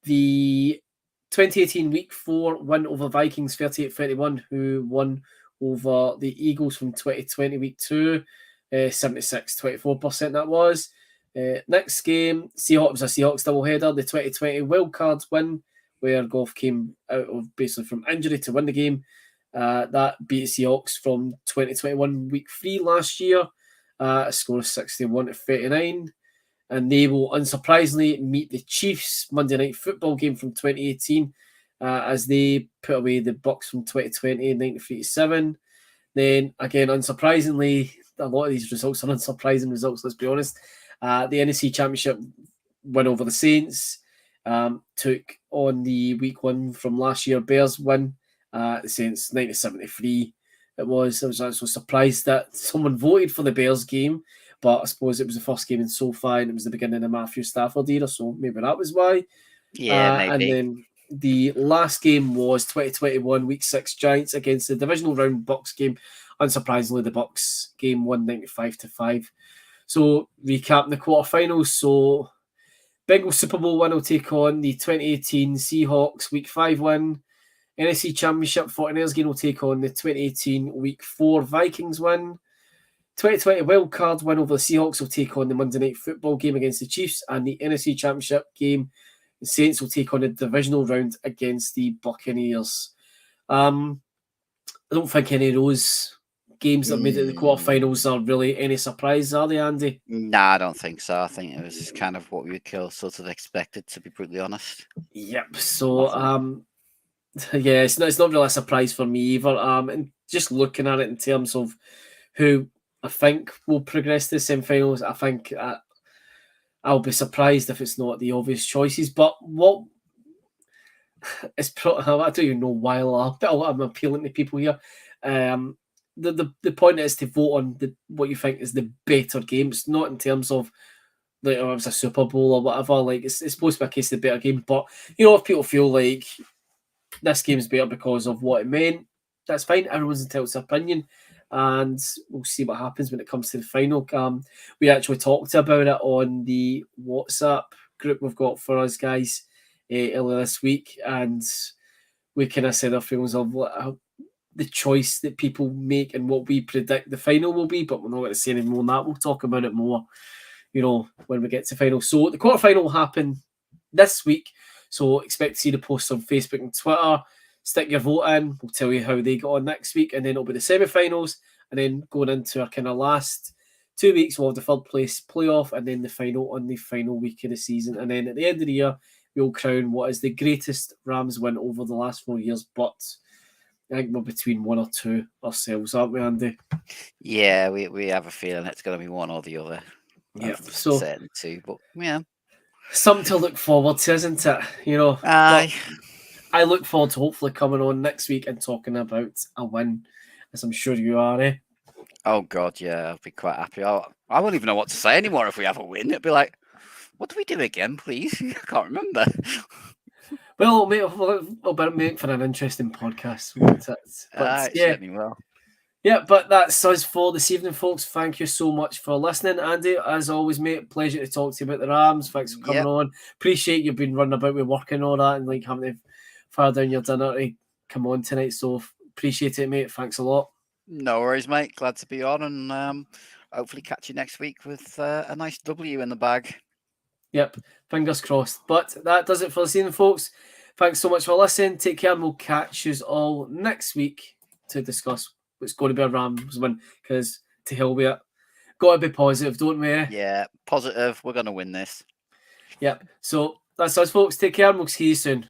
the 2018 Week 4 win over Vikings 38-31, who won over the Eagles from 2020 Week 2, 76-24% that was. Next game, Seahawks was a Seahawks doubleheader, the 2020 wildcards win, where Goff came out of basically from injury to win the game. That beat the Seahawks from 2021 Week 3 last year, a score of 61-39. And they will unsurprisingly meet the Chiefs Monday Night Football game from 2018 as they put away the Bucks from 2020, 93-7. Then, again, unsurprisingly, a lot of these results are unsurprising results, let's be honest. The NFC Championship win over the Saints, took on the week one from last year Bears win. The Saints 90-73. I was actually surprised that someone voted for the Bears game, but I suppose it was the first game in SoFi and it was the beginning of Matthew Stafford era, so maybe that was why. Yeah, maybe. And then the last game was 2021 Week 6 Giants against the divisional round Bucks game. Unsurprisingly, the Bucks game won 95-5. So, recapping the quarterfinals. So, Bengals Super Bowl win will take on the 2018 Seahawks Week 5 win. NFC Championship 49ers game will take on the 2018 Week 4 Vikings win. 2020 wildcard win over the Seahawks will take on the Monday Night Football game against the Chiefs, and the NFC Championship game, the Saints will take on the divisional round against the Buccaneers. I don't think any of those games that made it to the quarterfinals are really any surprise, are they, Andy? Nah, I don't think so. I think it was kind of what we would sort of expected, to be brutally honest. Yep. So, yeah, it's not really a surprise for me either. And just looking at it in terms of who I think will progress to the semi-finals, I think I'll be surprised if it's not the obvious choices. But what is I don't even know why I'm appealing to people here. The point is to vote on what you think is the better game. It's not in terms of like, oh, it was a Super Bowl or whatever. Like it's supposed to be a case of the better game. But if people feel like this game's better because of what it meant, that's fine. Everyone's entitled to opinion, and we'll see what happens when it comes to the final. We actually talked about it on the WhatsApp group we've got for us guys earlier this week, and we kind of said our feelings of the choice that people make and what we predict the final will be, but we're not going to say any more on that. We'll talk about it more, when we get to final. So the quarterfinal will happen this week. So expect to see the posts on Facebook and Twitter. Stick your vote in. We'll tell you how they got on next week. And then it'll be the semi-finals. And then going into our kind of last 2 weeks, we'll have the third place playoff and then the final on the final week of the season. And then at the end of the year, we'll crown what is the greatest Rams win over the last 4 years. But I think we're between one or two ourselves, aren't we, Andy? Yeah, we have a feeling it's going to be one or the other. Yeah, so certain two, but yeah. Something to look forward to, isn't it? Aye. I look forward to hopefully coming on next week and talking about a win, as I'm sure you are, eh? Oh, God, yeah, I'll be quite happy. I won't even know what to say anymore if we have a win. It'll be like, what do we do again, please? I can't remember. Well, mate, we'll make for an interesting podcast, won't it? But, yeah. Certainly will. Yeah, but that's us for this evening, folks. Thank you so much for listening, Andy. As always, mate, pleasure to talk to you about the Rams. Thanks for coming on. Appreciate you've been running about with work and all that and like having to fire down your dinner to come on tonight. So appreciate it, mate. Thanks a lot. No worries, mate. Glad to be on and hopefully catch you next week with a nice W in the bag. Yep, fingers crossed. But that does it for this evening, folks. Thanks so much for listening. Take care and we'll catch you all next week to discuss what's going to be a Rams win, because to hell with it. Got to be positive, don't we? Yeah, positive. We're going to win this. Yep. So that's us, folks. Take care and we'll see you soon.